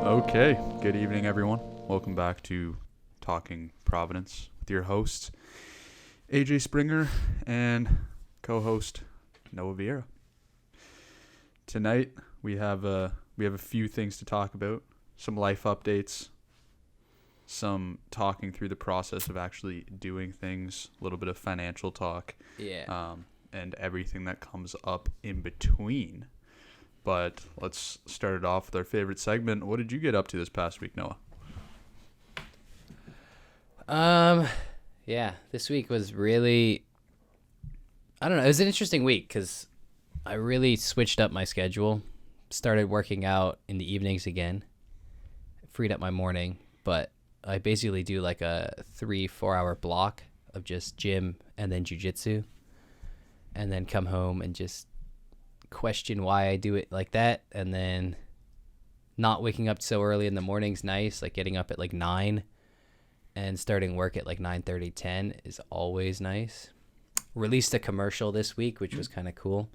Okay, good evening, everyone. Welcome back to Talking Providence with your hosts, AJ Springer and co-host Noah Vieira. Tonight we have a few things to talk about, some life updates, some talking through the process of actually doing things, a little bit of financial talk, and everything that comes up in between. But let's start it off with our favorite segment. What did you get up to this past week, Noah? This week was really, I don't know, it was an interesting week because I really switched up my schedule, started working out in the evenings again, freed up my morning, but I basically do like a 3-4 hour block of just gym and then jiu-jitsu, and then come home and just question why I do it like that. And then not waking up so early in the morning's nice, like getting up at like 9 and starting work at like 9:30, 10 is always nice. Released a commercial this week, which was kind of cool,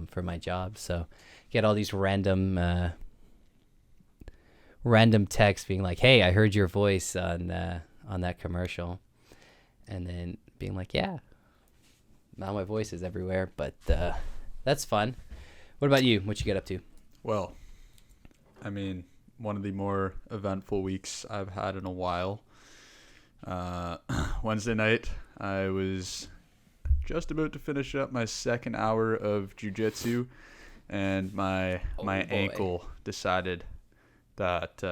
for my job. So get all these random texts being like, hey, I heard your voice on that commercial, and then being like, yeah, now my voice is everywhere. But that's fun. What about you? What you get up to? Well, I mean, one of the more eventful weeks I've had in a while. Wednesday night, I was just about to finish up my second hour of jiu-jitsu, and my ankle decided that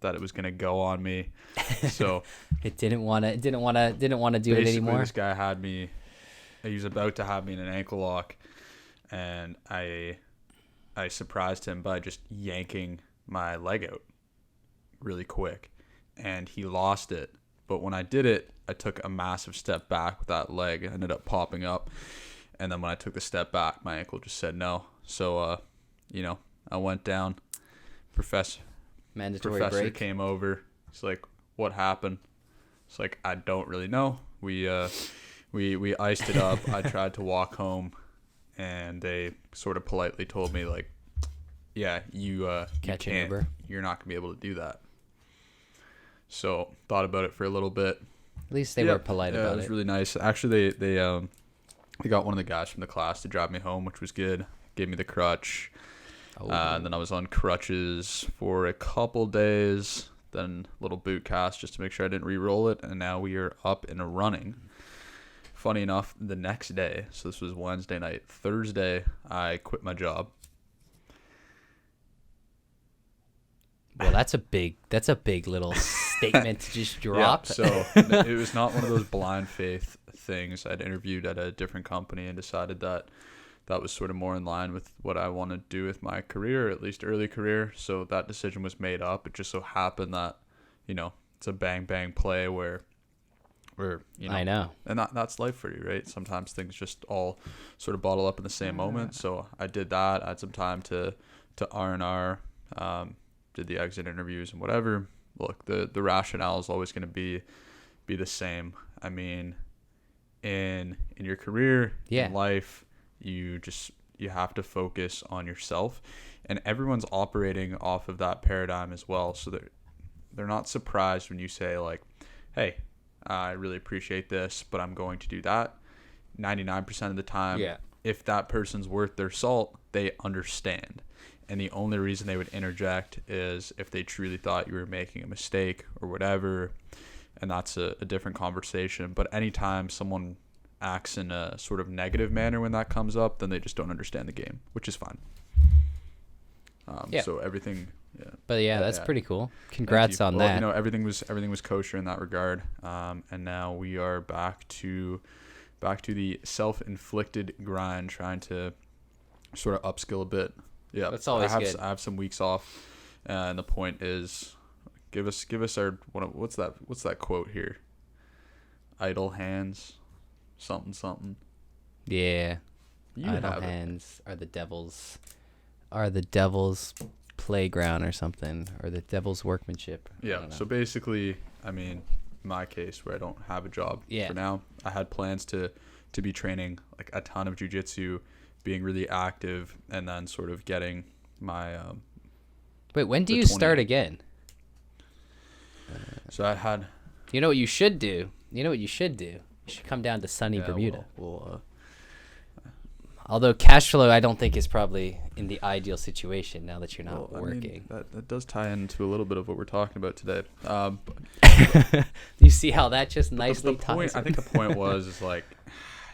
it was gonna go on me. So it didn't want to do it anymore. This guy had me. He was about to have me in an ankle lock, and I surprised him by just yanking my leg out really quick, and he lost it. But when I did it, I took a massive step back with that leg. I ended up popping up, and then when I took the step back, my ankle just said no. So I went down. Professor break came over. He's like, what happened? It's like, I don't really know. We iced it up. I tried to walk home, and they sort of politely told me, like, yeah, you catch an can't, Uber. You're not gonna be able to do that. So thought about it for a little bit. At least they were polite about it. It was really nice. Actually, they got one of the guys from the class to drive me home, which was good. Gave me the crutch. And then I was on crutches for a couple days, then a little boot cast just to make sure I didn't re-roll it, and now we are up and running. Funny enough, the next day, so this was Wednesday night, Thursday, I quit my job. Well, that's a big little statement to just drop. Yeah, so it was not one of those blind faith things. I'd interviewed at a different company and decided that was sort of more in line with what I want to do with my career, at least early career. So that decision was made up. It just so happened that, it's a bang bang play where I know. And that's life for you, right? Sometimes things just all sort of bottle up in the same moment. So I did that. I had some time to R&R, did the exit interviews and whatever. Look, the rationale is always going to be the same. I mean, in your career, in life, you have to focus on yourself, and everyone's operating off of that paradigm as well. So they're not surprised when you say, like, hey, I really appreciate this, but I'm going to do that. 99% of the time, if that person's worth their salt, they understand. And the only reason they would interject is if they truly thought you were making a mistake or whatever, and that's a different conversation. But anytime someone acts in a sort of negative manner when that comes up, then they just don't understand the game, which is fine. So everything... Yeah. But that's pretty cool. Congrats on that. Everything was kosher in that regard. And now we are back to the self-inflicted grind, trying to sort of upskill a bit. Yeah, that's always good. I have some weeks off, and the point is, give us our what's that quote here? Idle hands, something. Yeah, idle hands are the devil's playground or something, or the devil's workmanship. Yeah. So basically, I mean, in my case, where I don't have a job for now, I had plans to to be training like a ton of jiu-jitsu, being really active, and then sort of getting my Wait, when do the you 20 start again? So I had You know what you should do? You should come down to sunny Bermuda. We'll Although cash flow, I don't think is probably in the ideal situation now that you're not working. That does tie into a little bit of what we're talking about today. You see how that just nicely ties I think the point was like,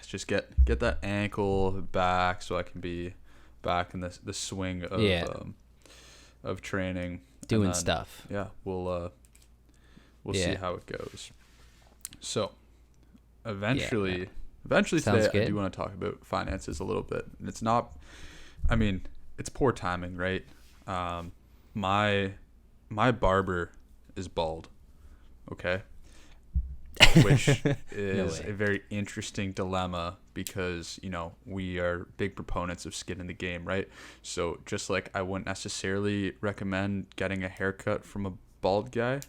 just get that ankle back so I can be back in the swing of training, doing stuff. Yeah, we'll see how it goes. So eventually today I do want to talk about finances a little bit. And it's not, I mean, it's poor timing, right? My barber is bald, okay? Which is a very interesting dilemma because, we are big proponents of skin in the game, right? So just like I wouldn't necessarily recommend getting a haircut from a bald guy,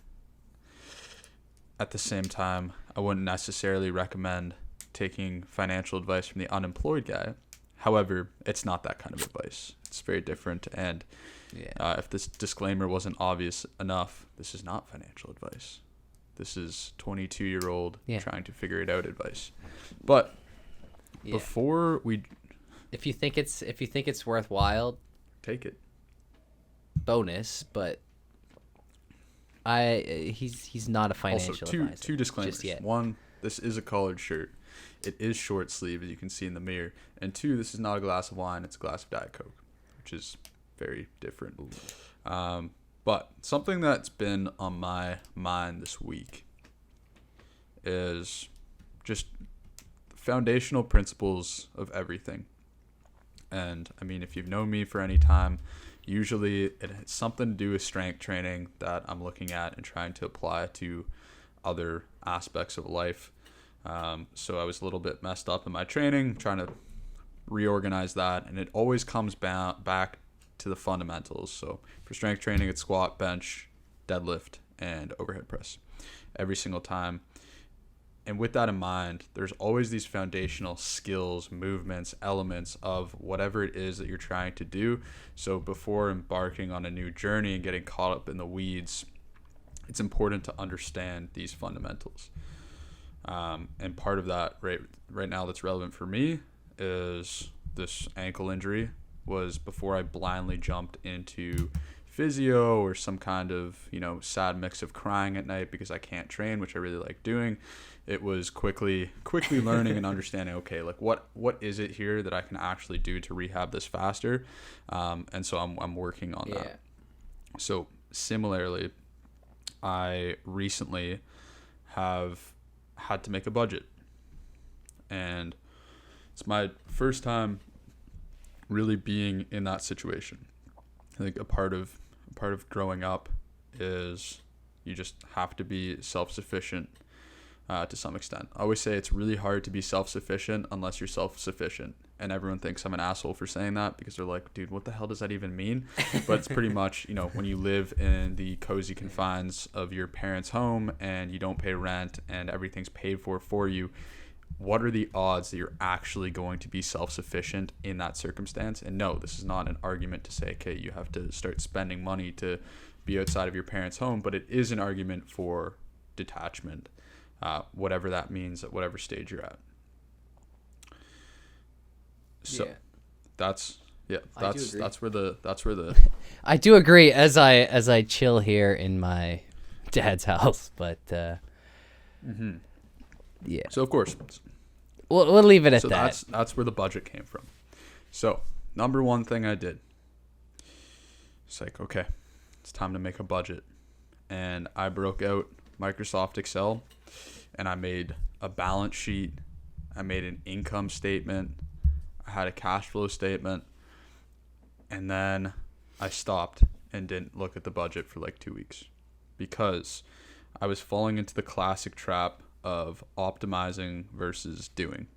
at the same time, I wouldn't necessarily recommend taking financial advice from the unemployed guy. However, it's not that kind of advice. It's very different. And if this disclaimer wasn't obvious enough, this is not financial advice. This is 22-year-old trying to figure it out advice. But before we, if you think it's worthwhile, take it. Bonus, but he's not a financial advisor. Also, two disclaimers. One, this is a collared shirt. It is short sleeve, as you can see in the mirror. And two, this is not a glass of wine. It's a glass of Diet Coke, which is very different. But something that's been on my mind this week is just foundational principles of everything. And, I mean, if you've known me for any time, usually it has something to do with strength training that I'm looking at and trying to apply to other aspects of life. So I was a little bit messed up in my training, trying to reorganize that, and it always comes back to the fundamentals. So for strength training, it's squat, bench, deadlift, and overhead press every single time. And with that in mind, there's always these foundational skills, movements, elements of whatever it is that you're trying to do. So before embarking on a new journey and getting caught up in the weeds, it's important to understand these fundamentals. And part of that right now that's relevant for me is this ankle injury was before I blindly jumped into physio or some kind of, sad mix of crying at night because I can't train, which I really like doing. It was quickly learning and understanding, okay, like what is it here that I can actually do to rehab this faster? And so I'm working on that. So similarly, I recently have had to make a budget, and it's my first time really being in that situation. I think a part of growing up is you just have to be self-sufficient to some extent. I always say it's really hard to be self-sufficient unless you're self-sufficient, and everyone thinks I'm an asshole for saying that because they're like, dude, what the hell does that even mean? But it's pretty much, when you live in the cozy confines of your parents' home and you don't pay rent and everything's paid for you, what are the odds that you're actually going to be self-sufficient in that circumstance? And no, this is not an argument to say, okay, you have to start spending money to be outside of your parents' home, but it is an argument for detachment, whatever that means at whatever stage you're at. So that's where the I do agree as I chill here in my dad's house, but So of course we'll leave it at that. So that's where the budget came from. So number one thing I did, it's like, okay, it's time to make a budget, and I broke out Microsoft Excel and I made a balance sheet, I made an income statement, I had a cash flow statement, and then I stopped and didn't look at the budget for like 2 weeks because I was falling into the classic trap of optimizing versus doing.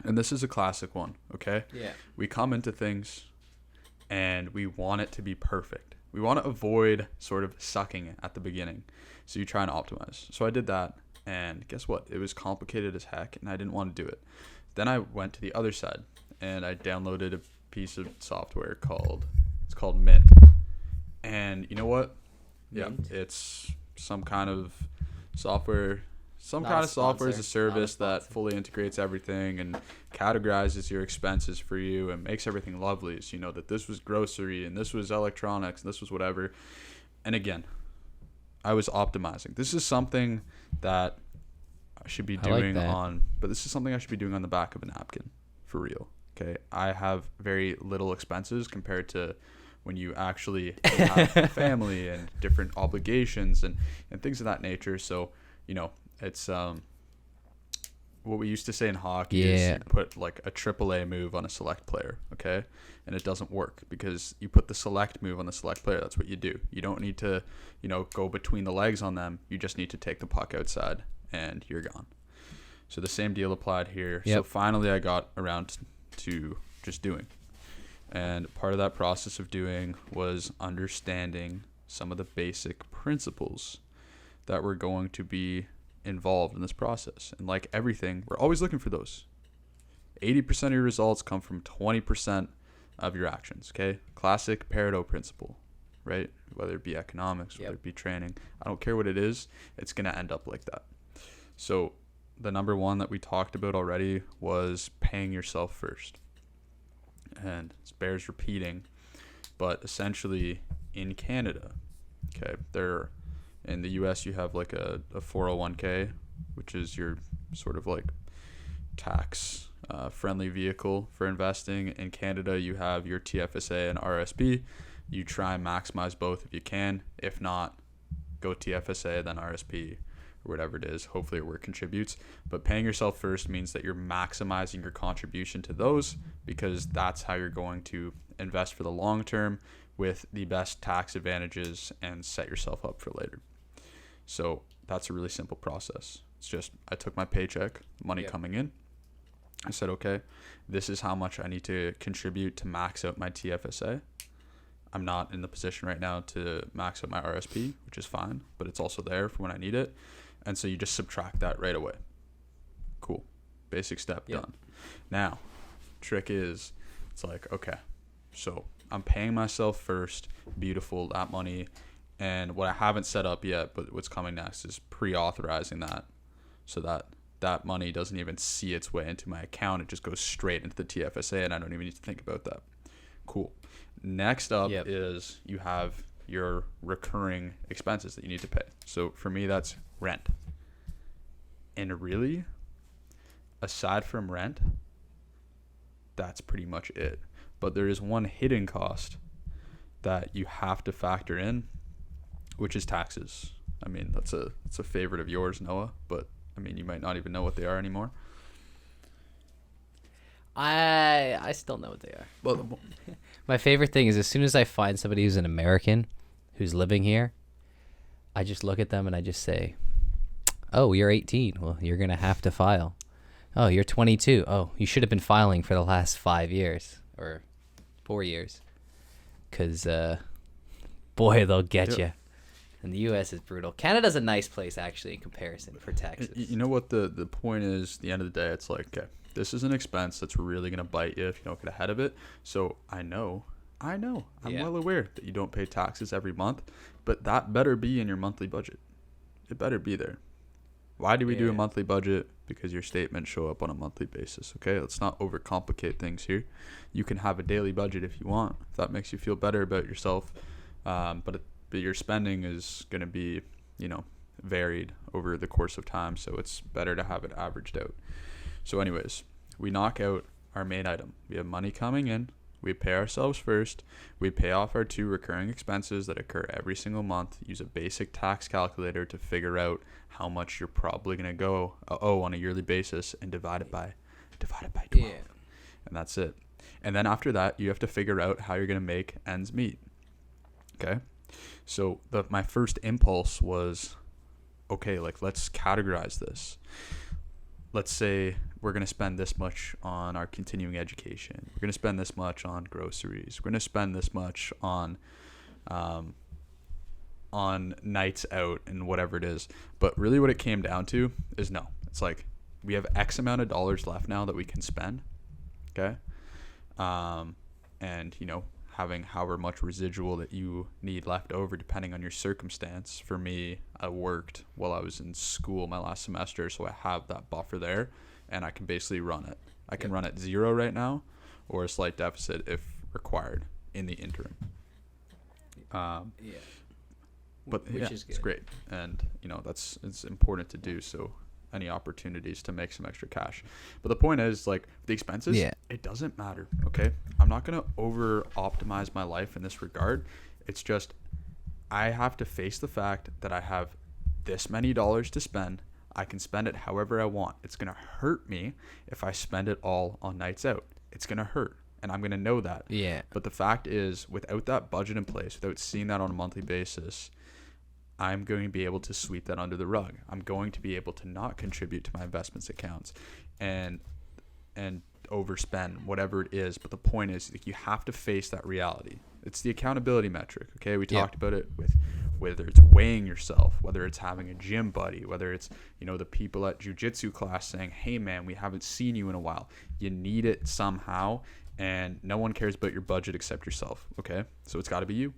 And this is a classic one, okay? Yeah. We come into things and we want it to be perfect. We want to avoid sort of sucking it at the beginning. So you try and optimize. So I did that, and guess what? It was complicated as heck, and I didn't want to do it. then I went to the other side and I downloaded a piece of software called Mint. And you know what? Mint? Yeah, it's some kind of software, Not a software as sponsor. a service Not a that sponsor. fully integrates everything and categorizes your expenses for you and makes everything lovely. So you know that this was grocery and this was electronics and this was whatever. And again, I was optimizing. This is something that I should be I like doing that. but this is something I should be doing on the back of a napkin, for real. Okay, I have very little expenses compared to when you actually have a family and different obligations and things of that nature. So, you know, it's what we used to say in hockey is Yeah. you put like a AAA move on a select player, okay? And it doesn't work because you put the select move on the select player. That's what you do. You don't need to, go between the legs on them. You just need to take the puck outside and you're gone. So the same deal applied here. So Yep. finally I got around to just doing. And part of that process of doing was understanding some of the basic principles that were going to be involved in this process. And like everything, we're always looking for those. 80% of your results come from 20% of your actions, okay? Classic Pareto principle, right? Whether it be economics, whether Yep. it be training, I don't care what it is, it's going to end up like that. So the number one that we talked about already was paying yourself first. And it bears repeating, but essentially in Canada, okay, in the US you have like a 401k, which is your sort of like tax friendly vehicle for investing. In Canada you have your TFSA and RSP. You try and maximize both if you can. If not, go TFSA then RSP or whatever it is. Hopefully your work contributes, but paying yourself first means that you're maximizing your contribution to those, because that's how you're going to invest for the long term with the best tax advantages and set yourself up for later. So that's a really simple process. It's just I took my paycheck, money Yep. coming in. I said, okay, this is how much I need to contribute to max out my TFSA. I'm not in the position right now to max out my RSP, which is fine, but it's also there for when I need it. And so you just subtract that right away. Cool. Basic step Yep. done. Now, trick is, it's like, okay, so I'm paying myself first. Beautiful, that money. And what I haven't set up yet, but what's coming next, is pre-authorizing that, so that that money doesn't even see its way into my account. It just goes straight into the TFSA, and I don't even need to think about that. Cool. Next up Yep. is you have your recurring expenses that you need to pay. So for me, that's rent. And really, aside from rent, that's pretty much it. But there is one hidden cost that you have to factor in, which is taxes. I mean, that's a favorite of yours, Noah, but I mean, you might not even know what they are anymore. I still know what they are. Well, My favorite thing is as soon as I find somebody who's an American who's living here, I just look at them and I just say, "Oh, you're 18. Well, you're going to have to file. Oh, you're 22. Oh, you should have been filing for the last 5 years or 4 years." Cuz boy, they'll get Yep. you. And the US is brutal. Canada's a nice place actually in comparison for taxes. you know what the point is, at the end of the day, it's like, okay, this is an expense that's really going to bite you if you don't get ahead of it. So I'm Yeah. well aware that you don't pay taxes every month, but that better be in your monthly budget. It better be there. Why do we do a Yeah. monthly budget? Because your statements show up on a monthly basis, okay? Let's not overcomplicate things here. You can have a daily budget if you want, if that makes you feel better about yourself. But your spending is going to be, varied over the course of time, so it's better to have it averaged out. So anyways, we knock out our main item. We have money coming in. We pay ourselves first. We pay off our 2 recurring expenses that occur every single month. Use a basic tax calculator to figure out how much you're probably going to owe on a yearly basis, and divide it by 12. Yeah. And that's it. And then after that, you have to figure out how you're going to make ends meet. Okay? So my first impulse was, okay, like let's categorize this. Let's say we're going to spend this much on our continuing education. We're going to spend this much on groceries. We're going to spend this much on nights out and whatever it is. But really what it came down to is no. It's like, we have X amount of dollars left now that we can spend. Okay. And, you know, having however much residual that you need left over depending on your circumstance. For me, I worked while I was in school my last semester, so I have that buffer there, and I can basically run it. I can run at 0 right now, or a slight deficit if required in the interim. But Which yeah, is good. it's great, and you know it's important to do. So any opportunities to make some extra cash. But the point is, like, the expenses, it doesn't matter. Okay, I'm not gonna over optimize my life in this regard. It's just I have to face the fact that I have this many dollars to spend. I can spend it however I want. It's gonna hurt me if I spend it all on nights out. It's gonna hurt, and I'm gonna know that. Yeah. But the fact is, without that budget in place, without seeing that on a monthly basis, I'm going to be able to sweep that under the rug. I'm going to be able to not contribute to my investments accounts and overspend, whatever it is. But the point is, like, you have to face that reality. It's the accountability metric. Okay, we talked about it with whether it's weighing yourself, whether it's having a gym buddy, whether it's, you know, the people at jiu-jitsu class saying, hey man, we haven't seen you in a while. You need it somehow, and no one cares about your budget except yourself. Okay, so it's got to be you.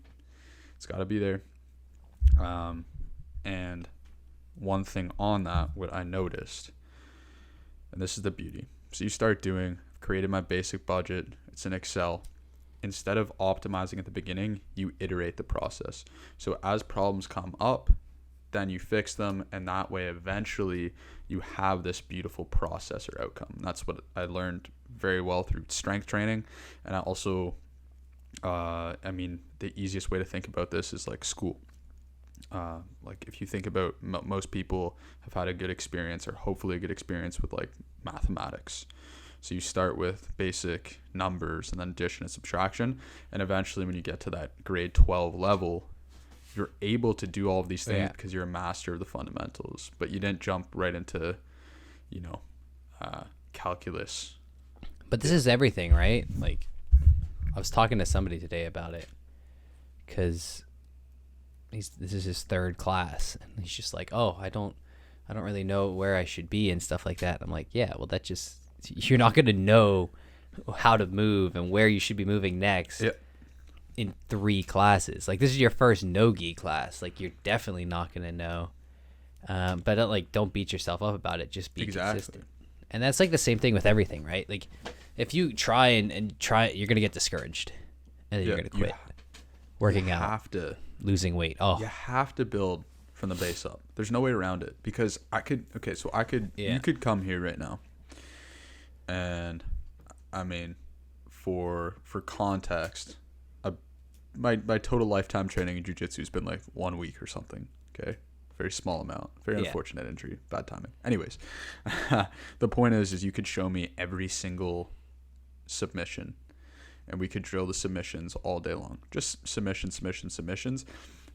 It's got to be there. And one thing on that, what I noticed, and this is the beauty. So you start doing, created my basic budget. It's in Excel. Instead of optimizing at the beginning, you iterate the process. So as problems come up, then you fix them, and that way eventually you have this beautiful process or outcome. And that's what I learned very well through strength training. And I also, I mean, the easiest way to think about this is like school. Like if you think about most people have had a good experience, or hopefully a good experience, with like mathematics. So you start with basic numbers and then addition and subtraction, and eventually when you get to that grade 12 level, you're able to do all of these things because you're a master of the fundamentals. But you didn't jump right into, you know, calculus. But this is everything, right? Like, I was talking to somebody today about it, because this is his third class, and he's just like, oh, I don't really know where I should be and stuff like that. I'm like, yeah, well, you're not going to know how to move and where you should be moving next in 3 classes. Like, this is your first no-gi class. Like, you're definitely not going to know. But don't beat yourself up about it. Just be consistent. And that's like the same thing with everything, right? Like, if you try and try, you're going to get discouraged, and then you're going to quit working out. You have to. Losing weight. Oh, you have to build from the base up. There's no way around it, because you could come here right now, and I mean, for context, my total lifetime training in jiu-jitsu has been like 1 week or something. Okay, very small amount, very unfortunate injury, bad timing. Anyways, the point is you could show me every single submission, and we could drill the submissions all day long. Just submissions.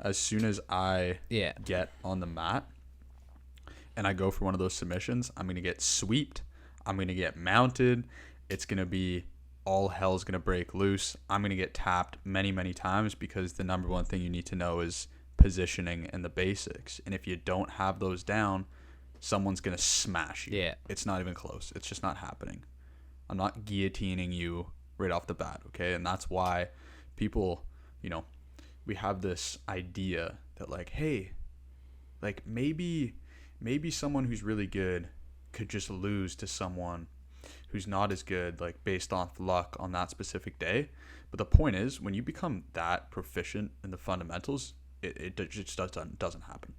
As soon as I get on the mat and I go for one of those submissions, I'm going to get sweeped. I'm going to get mounted. It's going to be all hell's going to break loose. I'm going to get tapped many, many times, because the number one thing you need to know is positioning and the basics. And if you don't have those down, someone's going to smash you. Yeah. It's not even close. It's just not happening. I'm not guillotining you right off the bat, okay? And that's why people, you know, we have this idea that like, hey, like maybe someone who's really good could just lose to someone who's not as good, like based off luck on that specific day. But the point is, when you become that proficient in the fundamentals, it just doesn't happen.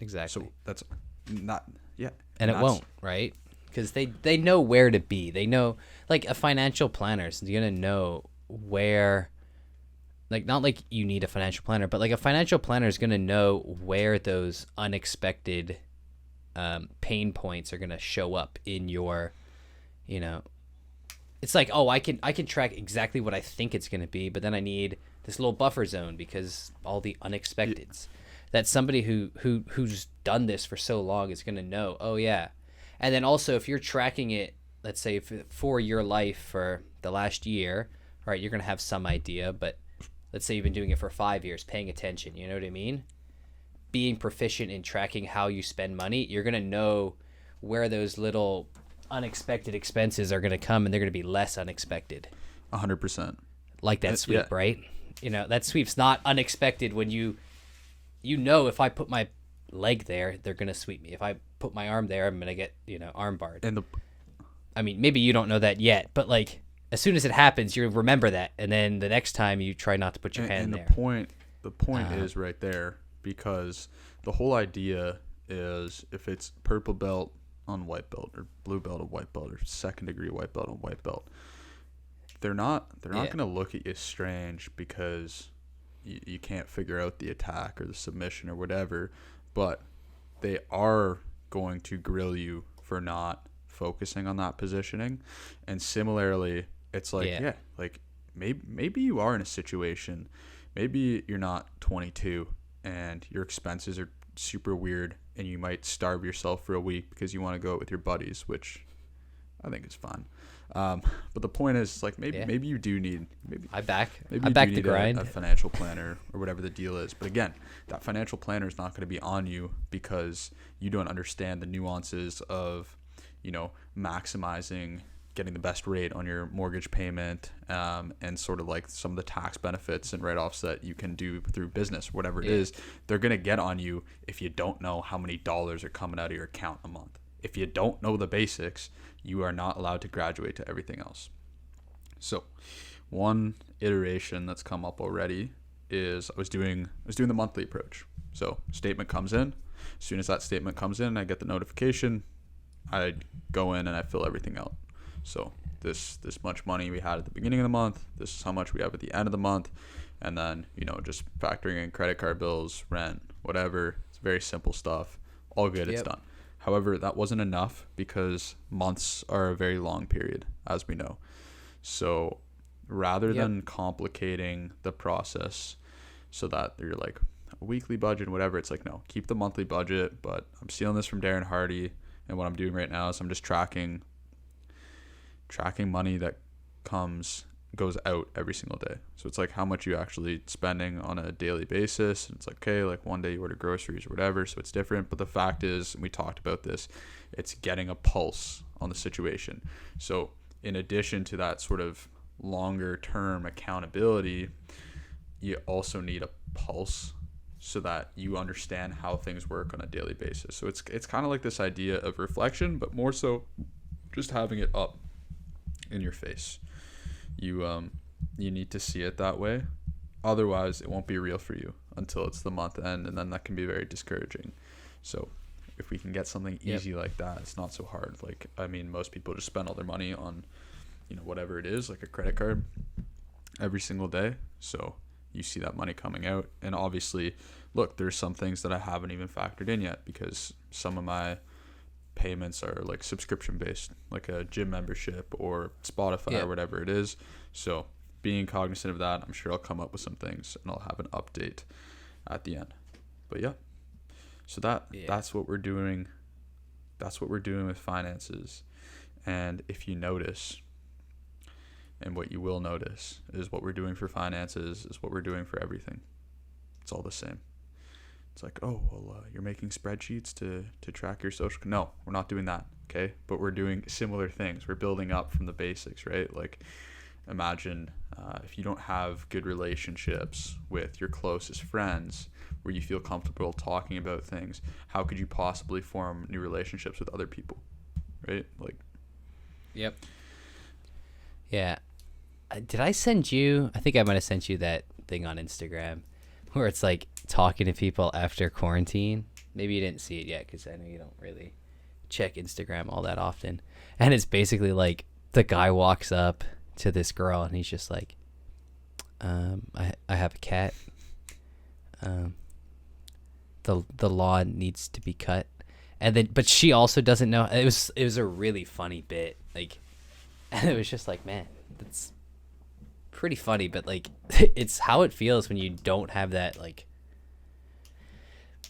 Exactly. So that's not and it won't, right? Because they know where to be. They know, like, a financial planner is going to know where, like, not like you need a financial planner, but like a financial planner is going to know where those unexpected pain points are going to show up in your, you know, it's like, oh, I can track exactly what I think it's going to be, but then I need this little buffer zone because all the unexpecteds. That somebody who's done this for so long is going to know, oh yeah. And then also, if you're tracking it, let's say for your life for the last year, all right, you're going to have some idea, but let's say you've been doing it for 5 years, paying attention, you know what I mean? Being proficient in tracking how you spend money, you're going to know where those little unexpected expenses are going to come, and they're going to be less unexpected. 100%. Like that sweep, right? You know, that sweep's not unexpected when you know if I put my leg there, they're going to sweep me. If I put my arm there, I'm going to get, arm barred. And I mean, maybe you don't know that yet, but like as soon as it happens, you remember that, and then the next time you try not to put your hand there. The point is right there, because the whole idea is if it's purple belt on white belt or blue belt on white belt or second degree white belt on white belt, they're not going to look at you strange because you can't figure out the attack or the submission or whatever, but they are going to grill you for not focusing on that positioning. And similarly, it's like, like maybe you are in a situation, maybe you're not 22 and your expenses are super weird and you might starve yourself for a week because you want to go out with your buddies, which I think is fun. But the point is, like, maybe you do need I back the grind, a financial planner or whatever the deal is. But again, that financial planner is not going to be on you because you don't understand the nuances of, maximizing getting the best rate on your mortgage payment, and sort of like some of the tax benefits and write-offs that you can do through business, whatever it is. They're going to get on you if you don't know how many dollars are coming out of your account a month. If you don't know the basics, you are not allowed to graduate to everything else. So one iteration that's come up already is I was doing the monthly approach. So statement comes in. As soon as that statement comes in, I get the notification. I go in and I fill everything out. So this much money we had at the beginning of the month, this is how much we have at the end of the month, and then, just factoring in credit card bills, rent, whatever. It's very simple stuff. All good, it's done. However, that wasn't enough because months are a very long period, as we know. So rather than complicating the process so that you're like a weekly budget, whatever, it's like, no, keep the monthly budget. But I'm stealing this from Darren Hardy, and what I'm doing right now is I'm just tracking money that goes out every single day. So it's like how much you actually spending on a daily basis. And it's like, okay, like one day you order groceries or whatever, so it's different. But the fact is, and we talked about this, it's getting a pulse on the situation. So in addition to that sort of longer term accountability, you also need a pulse so that you understand how things work on a daily basis. So it's kind of like this idea of reflection, but more so just having it up in your face. You need to see it that way. Otherwise, it won't be real for you until it's the month end, and then that can be very discouraging. So if we can get something easy like that, it's not so hard. Like, I mean, most people just spend all their money on, whatever it is, like a credit card every single day. So you see that money coming out. And obviously, look, there's some things that I haven't even factored in yet because some of my payments are like subscription based, like a gym membership or Spotify or whatever it is. So being cognizant of that, I'm sure I'll come up with some things and I'll have an update at the end. But so that's what we're doing. That's what we're doing with finances. And if you notice, and what you will notice, is what we're doing for finances is what we're doing for everything. It's all the same. It's like, oh, well, you're making spreadsheets to track your social. No, we're not doing that, okay? But we're doing similar things. We're building up from the basics, right? Like, imagine if you don't have good relationships with your closest friends where you feel comfortable talking about things, how could you possibly form new relationships with other people, right? Like, yeah. Did I send you? I think I might have sent you that thing on Instagram where it's like talking to people after quarantine. Maybe you didn't see it yet because I know you don't really check Instagram all that often. And it's basically like the guy walks up to this girl and he's just like, I have a cat. The lawn needs to be cut. And then, but she also doesn't know. It was a really funny bit. Like, and it was just like, man, that's pretty funny, but like it's how it feels when you don't have that like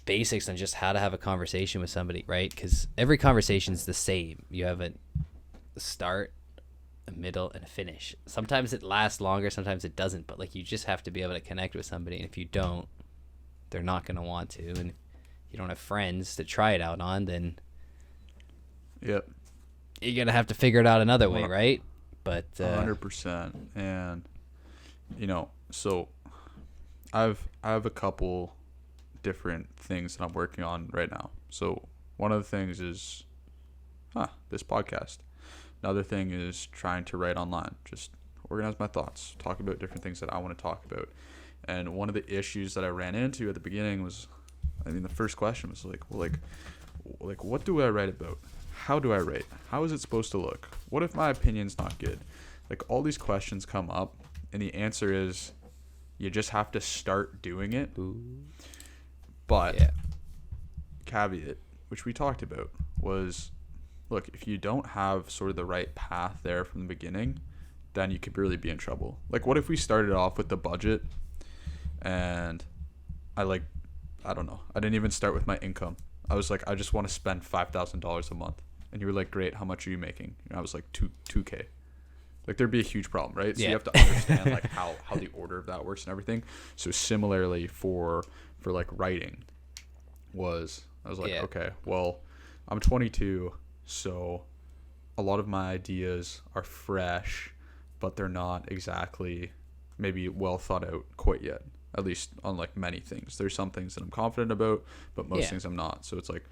basics on just how to have a conversation with somebody, right? Because every conversation is the same. You have a start, a middle, and a finish. Sometimes it lasts longer, sometimes it doesn't, but like you just have to be able to connect with somebody, and if you don't, they're not going to want to. And if you don't have friends to try it out on, then Yep. you're gonna have to figure it out another way, right? But 100%. And so I have a couple different things that I'm working on right now. So one of the things is this podcast. Another thing is trying to write online, just organize my thoughts, talk about different things that I want to talk about. And one of the issues that I ran into at the beginning was, the first question was like, well, like what do I write about? How do I write? How is it supposed to look? What if my opinion's not good? Like, all these questions come up, and the answer is you just have to start doing it. Ooh. But caveat, which we talked about, was, look, if you don't have sort of the right path there from the beginning, then you could really be in trouble. Like, what if we started off with the budget and I don't know, I didn't even start with my income. I was like, I just want to spend $5,000 a month. And you were like, great, how much are you making? And I was like, 2K. Like, there'd be a huge problem, right? So you have to understand like how the order of that works and everything. So similarly for like writing I was like, okay, well, I'm 22, so a lot of my ideas are fresh, but they're not exactly maybe well thought out quite yet. At least on like many things. There's some things that I'm confident about, but most things I'm not. So it's like,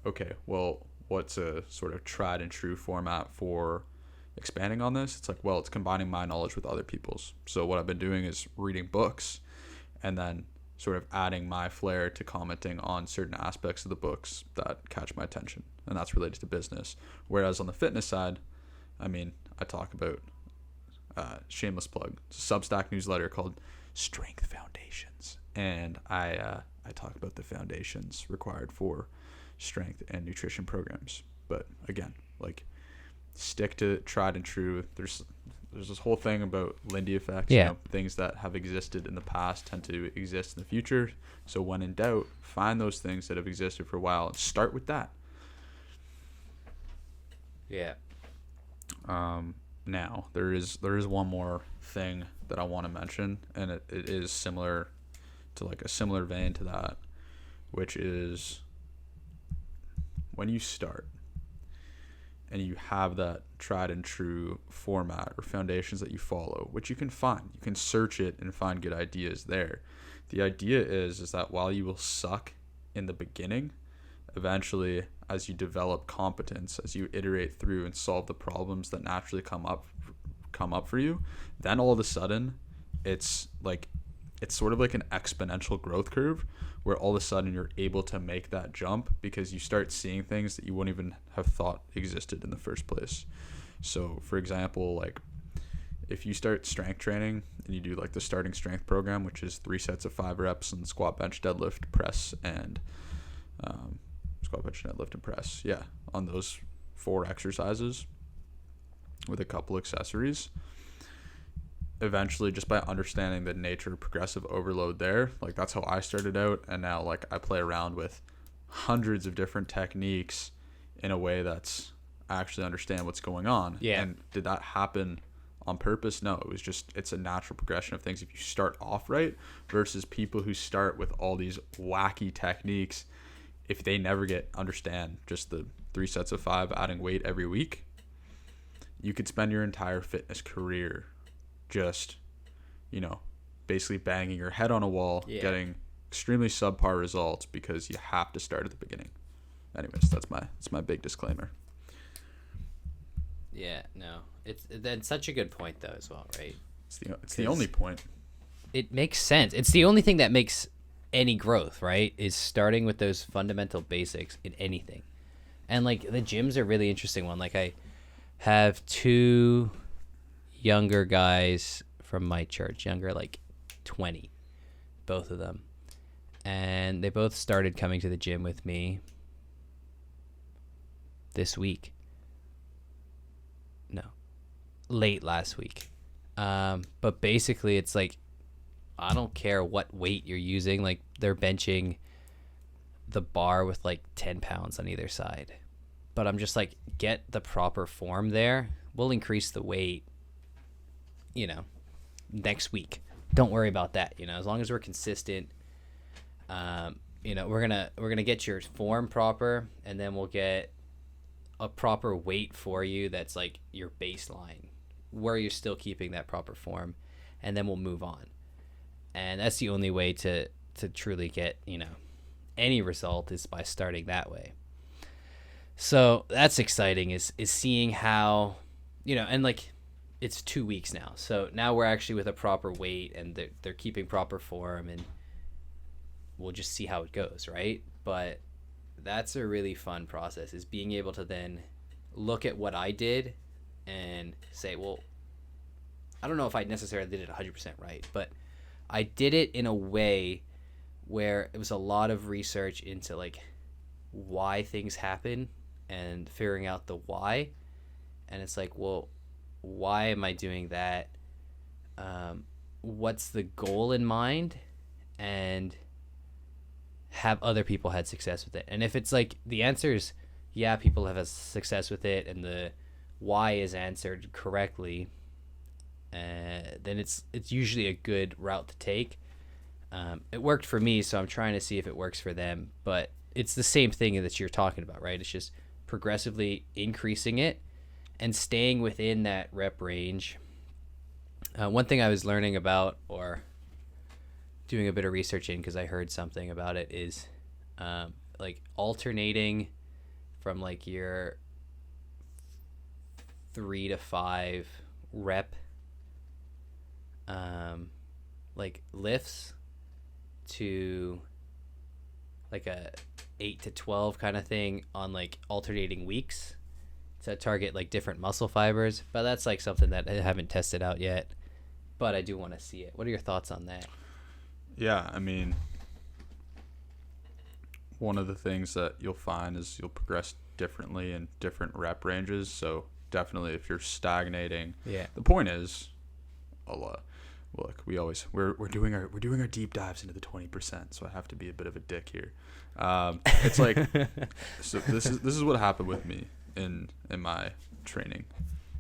okay, well, what's a sort of tried and true format for expanding on this? It's like, well, it's combining my knowledge with other people's. So what I've been doing is reading books and then sort of adding my flair to commenting on certain aspects of the books that catch my attention. And that's related to business. Whereas on the fitness side, I talk about, shameless plug, it's a Substack newsletter called Strength Foundations, and I talk about the foundations required for strength and nutrition programs. But again, like, stick to tried and true. There's this whole thing about Lindy effects. Things that have existed in the past tend to exist in the future. So when in doubt, find those things that have existed for a while and start with that. Now there is one more thing that I want to mention, and it is similar to, like, a similar vein to that, which is when you start and you have that tried and true format or foundations that you follow, which you can find. You can search it and find good ideas there. The idea is that while you will suck in the beginning, eventually, as you develop competence, as you iterate through and solve the problems that naturally come up for you, then all of a sudden it's sort of like an exponential growth curve where all of a sudden you're able to make that jump because you start seeing things that you wouldn't even have thought existed in the first place. So for example, like, if you start strength training and you do like the starting strength program, which is 3 sets of 5 reps and squat, bench, deadlift, press, and squat, bench, deadlift, and press. Yeah, on those 4 exercises with a couple accessories. Eventually, just by understanding the nature of progressive overload there, like, that's how I started out, and now, like, I play around with hundreds of different techniques in a way that's I actually understand what's going on. And did that happen on purpose? No, it was just, it's a natural progression of things if you start off right, versus people who start with all these wacky techniques. If they never understand just the 3 sets of 5 adding weight every week, you could spend your entire fitness career just, basically banging your head on a wall, getting extremely subpar results because you have to start at the beginning. Anyways, that's my big disclaimer. Yeah, no, that's such a good point though as well, right? It's the only point. It makes sense. It's the only thing that makes any growth, right? Is starting with those fundamental basics in anything. And like, the gym's a really interesting one. Like, I have 2 younger guys from my church, younger, like 20, both of them. And they both started coming to the gym with me this week. No, late last week. But basically it's like, I don't care what weight you're using. Like, they're benching the bar with like 10 pounds on either side. But I'm just like, get the proper form there. We'll increase the weight, next week. Don't worry about that. As long as we're consistent, we're gonna get your form proper, and then we'll get a proper weight for you that's like your baseline, where you're still keeping that proper form, and then we'll move on. And that's the only way to truly get, any result, is by starting that way. So that's exciting, is seeing how, and like it's 2 weeks now. So now we're actually with a proper weight, and they're keeping proper form, and we'll just see how it goes, right? But that's a really fun process, is being able to then look at what I did and say, well, I don't know if I necessarily did it 100% right, but I did it in a way where it was a lot of research into like why things happen and figuring out the why. And it's like, well, why am I doing that? What's the goal in mind? And have other people had success with it? And if it's like the answer is yeah, people have had success with it, and the why is answered correctly, then it's usually a good route to take. It worked for me, so I'm trying to see if it works for them. But it's the same thing that you're talking about, right? It's just progressively increasing it and staying within that rep range. One thing I was learning about, or doing a bit of research in, because I heard something about it, is like alternating from like your 3 to 5 rep like lifts to like a 8 to 12 kind of thing on like alternating weeks to target like different muscle fibers. But that's like something that I haven't tested out yet, but I do want to see it. What are your thoughts on that? Yeah, I mean, one of the things that you'll find is you'll progress differently in different rep ranges. So definitely if you're stagnating, the point is, look, we're doing our deep dives into the 20%, so I have to be a bit of a dick here. It's like, so this is what happened with me in my training.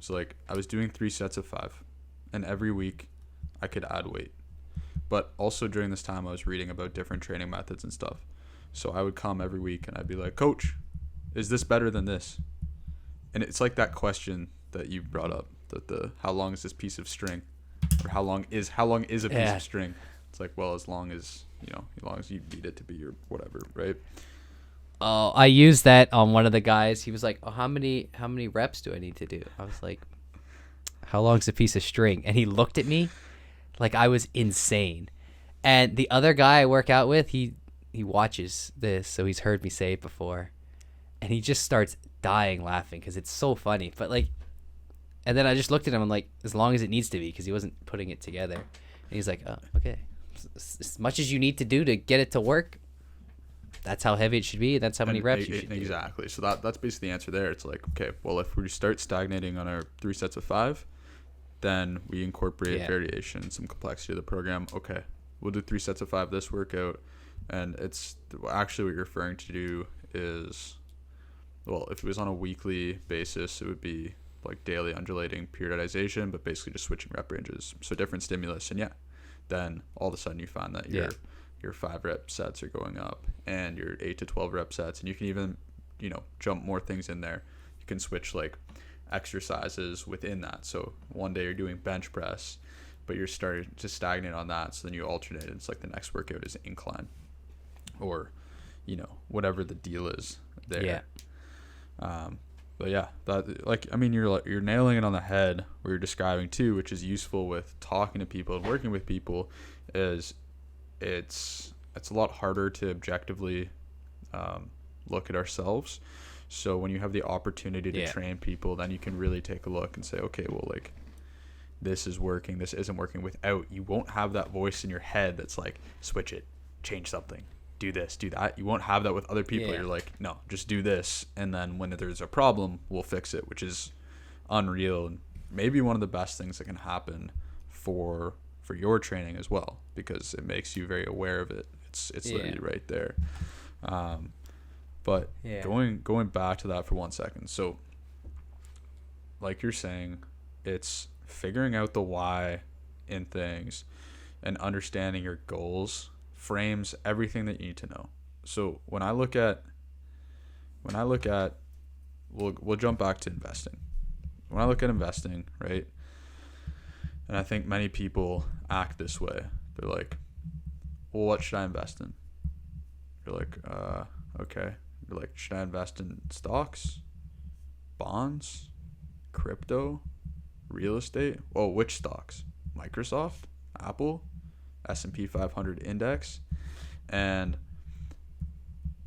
So like I was doing 3 sets of 5, and every week I could add weight. But also during this time I was reading about different training methods and stuff. So I would come every week and I'd be like, Coach, is this better than this? And it's like that question that you brought up, that the how long is this piece of string? Or how long is a piece of string? It's like, well, as long as you need it to be your whatever, right? Oh, I used that on one of the guys. He was like, "Oh, how many reps do I need to do?" I was like, "How long's a piece of string?" And he looked at me like I was insane. And the other guy I work out with, he watches this, so he's heard me say it before, and he just starts dying laughing because it's so funny. But like, and then I just looked at him. I'm like, as long as it needs to be, because he wasn't putting it together. And he's like, "Oh, okay. As much as you need to do to get it to work, that's how heavy it should be. That's how many reps you should do." Exactly. So that's basically the answer there. It's like, okay, well, if we start stagnating on our 3 sets of 5, then we incorporate variation, some complexity of the program. Okay, we'll do 3 sets of 5 this workout. And it's actually what you're referring to do is, well, if it was on a weekly basis, it would be like daily undulating periodization, but basically just switching rep ranges. So different stimulus. And then all of a sudden you find that your 5 rep sets are going up, and your 8 to 12 rep sets, and you can even, jump more things in there. You can switch like exercises within that. So one day you're doing bench press, but you're starting to stagnate on that. So then you alternate. It's like the next workout is incline, or, whatever the deal is there. Yeah. But yeah, that, like, I mean, you're nailing it on the head where you're describing too, which is useful with talking to people and working with people, is it's a lot harder to objectively look at ourselves. So when you have the opportunity to train people, then you can really take a look and say, okay, well, like, this is working, this isn't working. You won't have that voice in your head that's like, switch it, change something, do this, do that. You won't have that with other people. You're like, no, just do this, and then when there's a problem, we'll fix it, which is unreal, and maybe one of the best things that can happen for your training as well, because it makes you very aware of it. It's literally right there. But going back to that for 1 second. So like you're saying, it's figuring out the why in things and understanding your goals frames everything that you need to know. So when I look at we'll jump back to investing. When I look at investing, right, and I think many people act this way. They're like, well, what should I invest in? You're like, okay. You're like, should I invest in stocks, bonds, crypto, real estate? Oh, which stocks? Microsoft, Apple, S&P 500 index. And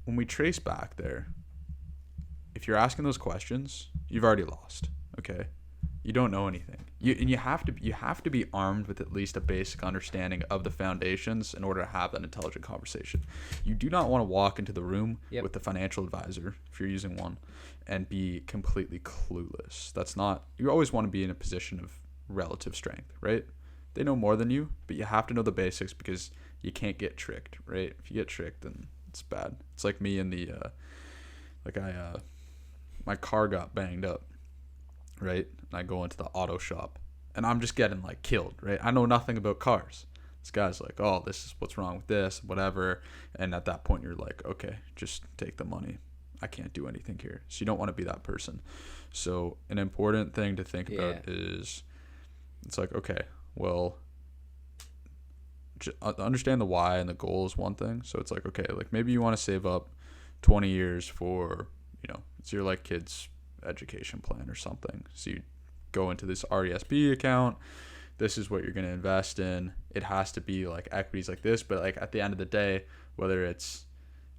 when we trace back there, if you're asking those questions, you've already lost. Okay, you don't know anything. You have to be armed with at least a basic understanding of the foundations in order to have that intelligent conversation. You do not want to walk into the room with the financial advisor, if you're using one, and be completely clueless. That's not. You always want to be in a position of relative strength, right? They know more than you, but you have to know the basics because you can't get tricked, right? If you get tricked, then it's bad. It's like me in the my car got banged up, right? And I go into the auto shop and I'm just getting like killed, right? I know nothing about cars. This guy's like, oh, this is what's wrong with this, whatever. And at that point you're like, okay, just take the money. I can't do anything here. So you don't want to be that person. So an important thing to think about is it's like, okay, well, understand the why and the goal is one thing. So it's like, okay, like maybe you want to save up 20 years for, it's your like kid's education plan or something. So you go into this RESP account. This is what you're going to invest in. It has to be like equities like this, but like at the end of the day, whether it's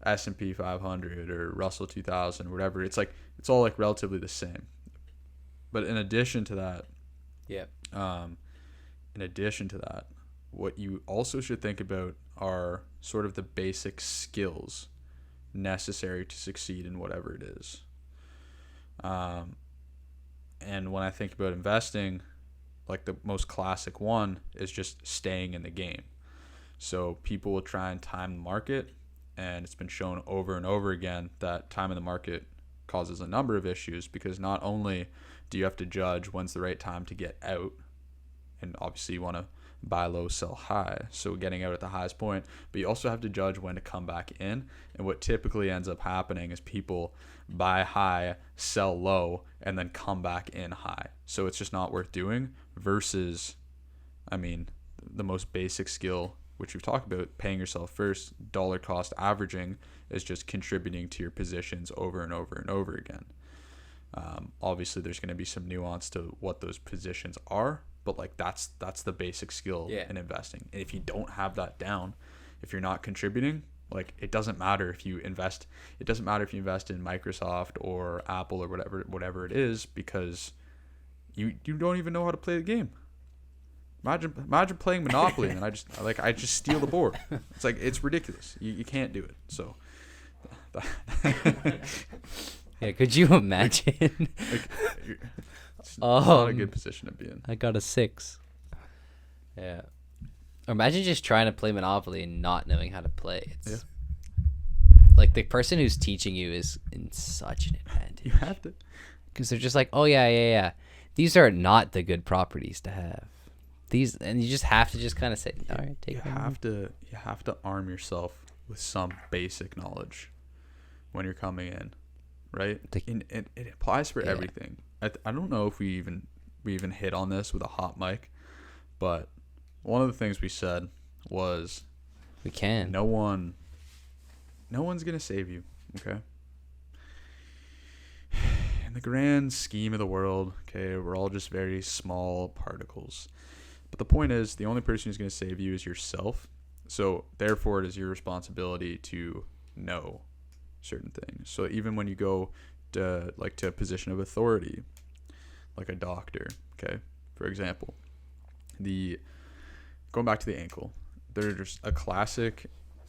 S&P 500 or Russell 2000 or whatever, it's like it's all like relatively the same. But in addition to that, what you also should think about are sort of the basic skills necessary to succeed in whatever it is. And when I think about investing, like the most classic one is just staying in the game. So people will try and time the market, and it's been shown over and over again that time in the market causes a number of issues because not only do you have to judge when's the right time to get out, and obviously you want to buy low, sell high, so getting out at the highest point, but you also have to judge when to come back in. And what typically ends up happening is people buy high, sell low, and then come back in high. So it's just not worth doing versus, the most basic skill, which we've talked about, paying yourself first, dollar cost averaging, is just contributing to your positions over and over and over again. Obviously there's going to be some nuance to what those positions are, but like that's the basic skill in investing. And if you don't have that down, if you're not contributing, like it doesn't matter if you invest. It doesn't matter if you invest in Microsoft or Apple or whatever it is, because you don't even know how to play the game. Imagine playing Monopoly and I just steal the board. It's like, it's ridiculous. You can't do it. So yeah, could you imagine? It's not a good position to be in. I got a 6. Yeah. Or imagine just trying to play Monopoly and not knowing how to play. It's like the person who's teaching you is in such an advantage. You have to. Because they're just like, oh, yeah. These are not the good properties to have. These, and you just have to just kind of say, all right, take it. You have to arm yourself with some basic knowledge when you're coming in, right? It applies for everything. I don't know if we even hit on this with a hot mic, but one of the things we said was we can. No one's gonna save you, okay? In the grand scheme of the world, okay, we're all just very small particles. But the point is, the only person who's gonna save you is yourself. So therefore, it is your responsibility to know certain things. So even when you go to a position of authority, like a doctor, okay, for example, going back to the ankle, there's a classic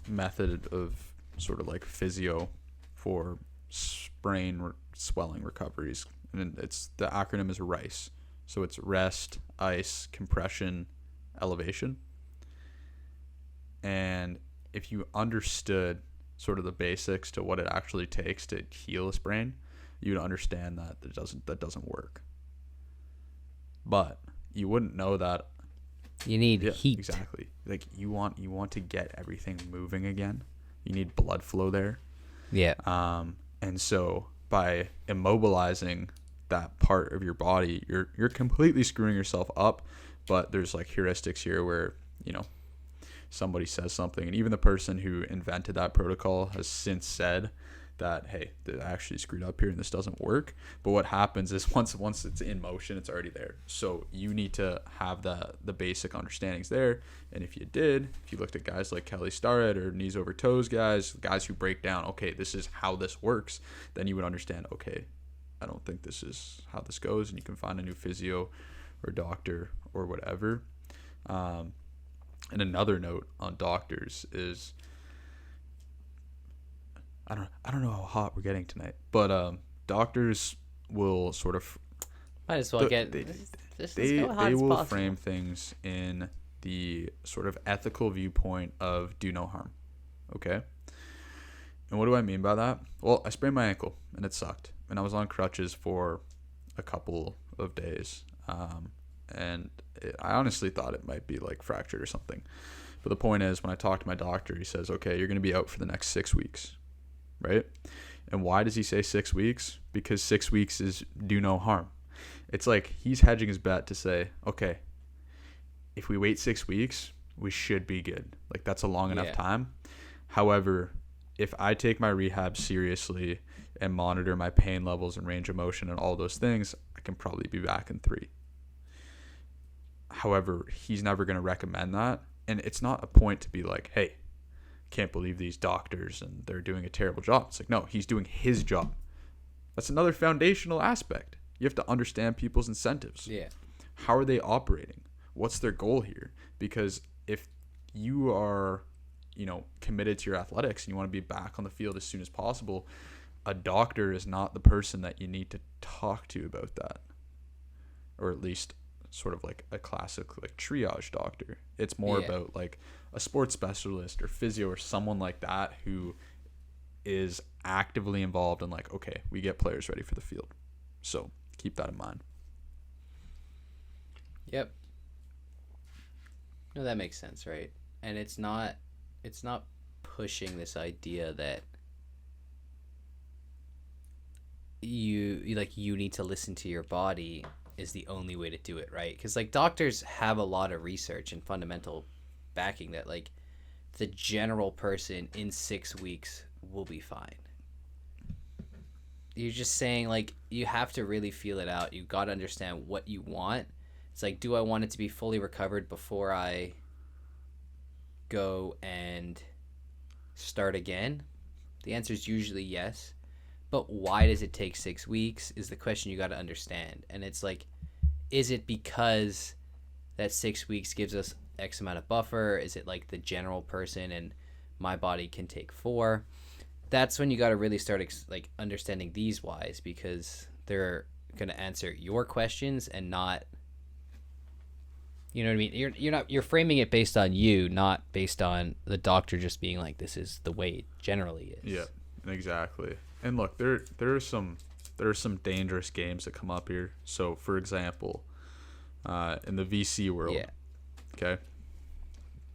method of sort of like physio for sprain swelling recoveries, and the acronym is RICE. So it's rest, ice, compression, elevation. And if you understood sort of the basics to what it actually takes to heal a sprain, you'd understand that that doesn't work. But you wouldn't know that. You need heat. Exactly. Like you want to get everything moving again. You need blood flow there. Yeah. And so by immobilizing that part of your body, you're completely screwing yourself up. But there's like heuristics here where, you know, somebody says something, and even the person who invented that protocol has since said that, hey, they actually screwed up here and this doesn't work. But what happens is once it's in motion, it's already there. So you need to have the basic understandings there. And if you looked at guys like Kelly Starrett or knees over toes guys who break down, okay, this is how this works, then you would understand, okay, I don't think this is how this goes, and you can find a new physio or doctor or whatever. And another note on doctors is, I don't know how hot we're getting tonight, but doctors will sort of might as well they will possible. frame things in the sort of ethical viewpoint of do no harm. Okay? And what do I mean by that? Well, I sprained my ankle and it sucked, and I was on crutches for a couple of days, and I honestly thought it might be like fractured or something. But the point is, when I talked to my doctor, he says, okay, you're going to be out for the next 6 weeks. Right? And why does he say 6 weeks? Because 6 weeks is do no harm. It's like he's hedging his bet to say, okay, if we wait 6 weeks, we should be good. Like, that's a long enough time. However, if I take my rehab seriously and monitor my pain levels and range of motion and all those things, I can probably be back in 3. However, he's never going to recommend that. And it's not a point to be like, hey, can't believe these doctors and they're doing a terrible job. It's like, no, he's doing his job. That's another foundational aspect. You have to understand people's incentives. Yeah. How are they operating? What's their goal here? Because if you are, you know, committed to your athletics and you want to be back on the field as soon as possible, a doctor is not the person that you need to talk to about that. Or at least sort of like a classic like triage doctor. It's more about like a sports specialist or physio or someone like that who is actively involved in like, okay, we get players ready for the field. So keep that in mind. Yep. No, that makes sense, right? And it's not pushing this idea that you need to listen to your body is the only way to do it, right? Because like doctors have a lot of research and fundamental backing that like the general person in 6 weeks will be fine. You're just saying like you have to really feel it out. You got to understand what you want. It's like, do I want it to be fully recovered before I go and start again? The answer is usually yes. But why does it take 6 weeks is the question you got to understand. And it's like, is it because that 6 weeks gives us X amount of buffer? Is it like the general person and my body can take 4? That's when you got to really start like understanding these whys, because they're going to answer your questions and not, you know what I mean? You're framing it based on you, not based on the doctor just being like, this is the way it generally is. Yeah, exactly. And look, there are some dangerous games that come up here. So, for example, in the VC world, okay,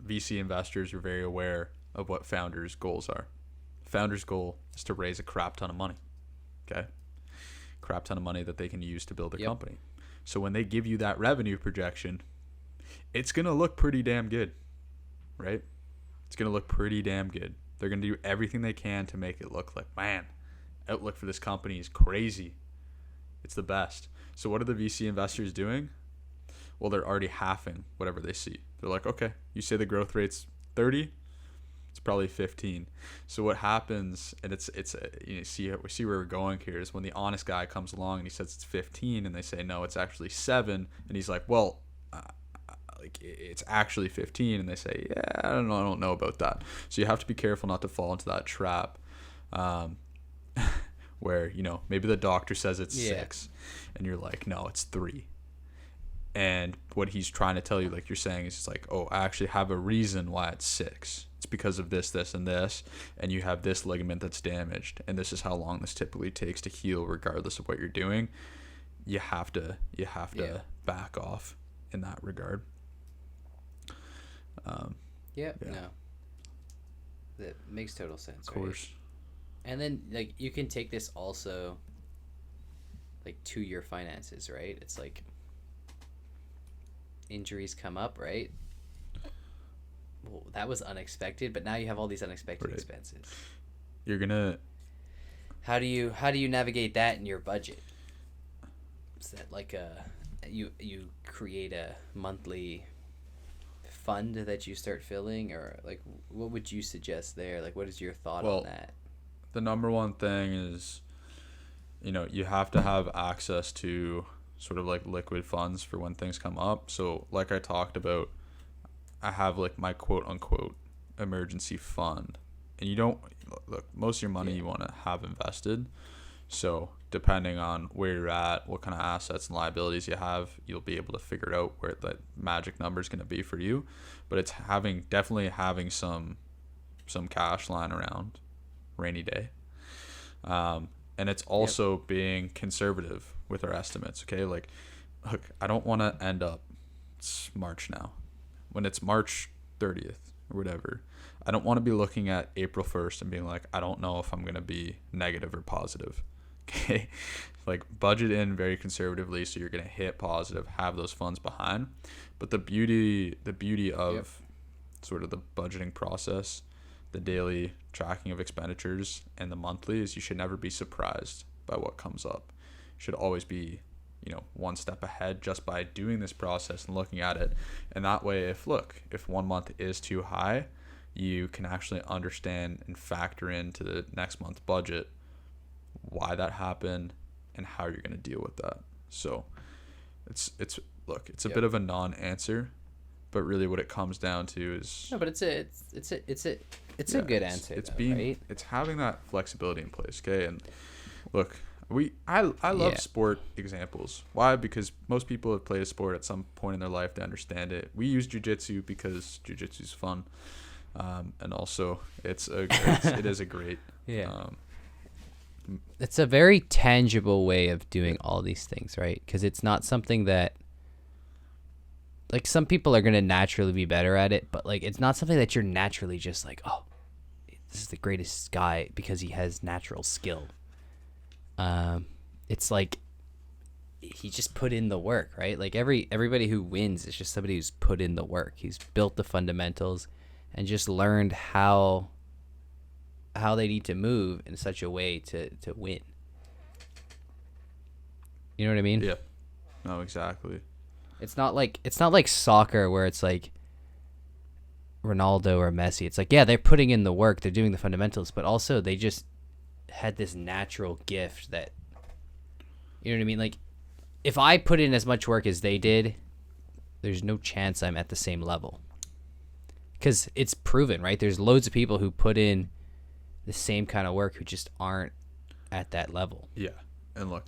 VC investors are very aware of what founders' goals are. Founders' goal is to raise a crap ton of money, okay? Crap ton of money that they can use to build a company. So when they give you that revenue projection, it's going to look pretty damn good, right? It's going to look pretty damn good. They're going to do everything they can to make it look like, man, outlook for this company is crazy. It's the best. So what are the VC investors doing? Well, they're already halving whatever they see. They're like, okay, you say the growth rate's 30, it's probably 15. So what happens, and it's you know, see where we're going here, is when the honest guy comes along and he says it's 15, and they say no, it's actually 7, and he's like, well, like it's actually 15, and they say, yeah, I don't know about that. So you have to be careful not to fall into that trap, where, you know, maybe the doctor says it's 6, and you're like, no, it's 3. And what he's trying to tell you, like you're saying, is just like, oh, I actually have a reason why it's 6. It's because of this, this, and this, and you have this ligament that's damaged, and this is how long this typically takes to heal, regardless of what you're doing. You have to back off in that regard. No, that makes total sense. Of course. And then like you can take this also like to your finances, right? It's like injuries come up, right? Well, that was unexpected, but now you have all these unexpected Right. expenses. You're gonna How do you navigate that in your budget? Is that like you create a monthly fund that you start filling, or like what would you suggest there? Like what is your thought well on that? the number one thing is, you have to have access to sort of like liquid funds for when things come up. So like I talked about, I have like my quote unquote emergency fund. And you don't look, most of your money Yeah. you want to have invested. So depending on where you're at, what kind of assets and liabilities you have, you'll be able to figure out where that magic number is going to be for you. But it's definitely having some cash lying around, rainy day. And it's also being conservative with our estimates. Okay, like, look, I don't want to end up. It's March now. When it's March 30th or whatever, I don't want to be looking at April 1st and being like, I don't know if I'm going to be negative or positive. Okay, like budget in very conservatively so you're going to hit positive, have those funds behind. But the beauty of sort of the budgeting process, the daily tracking of expenditures and the monthly, is you should never be surprised by what comes up. You should always be, one step ahead just by doing this process and looking at it. And that way, if 1 month is too high, you can actually understand and factor into the next month's budget why that happened and how you're going to deal with that. So it's a bit of a non-answer, but really what it comes down to is No, but it's a good answer. It's though, being right? it's having that flexibility in place. Okay, and look, I love Yeah. sport examples. Why? Because most people have played a sport at some point in their life. They understand it. We use jiu-jitsu because jiu-jitsu is fun, and also it is a great Yeah. It's a very tangible way of doing all these things, right? Because it's not something that, like, some people are going to naturally be better at it, but, like, it's not something that you're naturally just like, oh, this is the greatest guy because he has natural skill. It's like he just put in the work, right? Like, everybody who wins is just somebody who's put in the work. He's built the fundamentals and just learned how they need to move in such a way to win. You know what I mean? Yeah. No, exactly. It's not like soccer where it's like Ronaldo or Messi. It's like, yeah, they're putting in the work, they're doing the fundamentals, but also they just had this natural gift that, you know what I mean? Like, if I put in as much work as they did, there's no chance I'm at the same level. Because it's proven, right? There's loads of people who put in the same kind of work who just aren't at that level. Yeah. And look,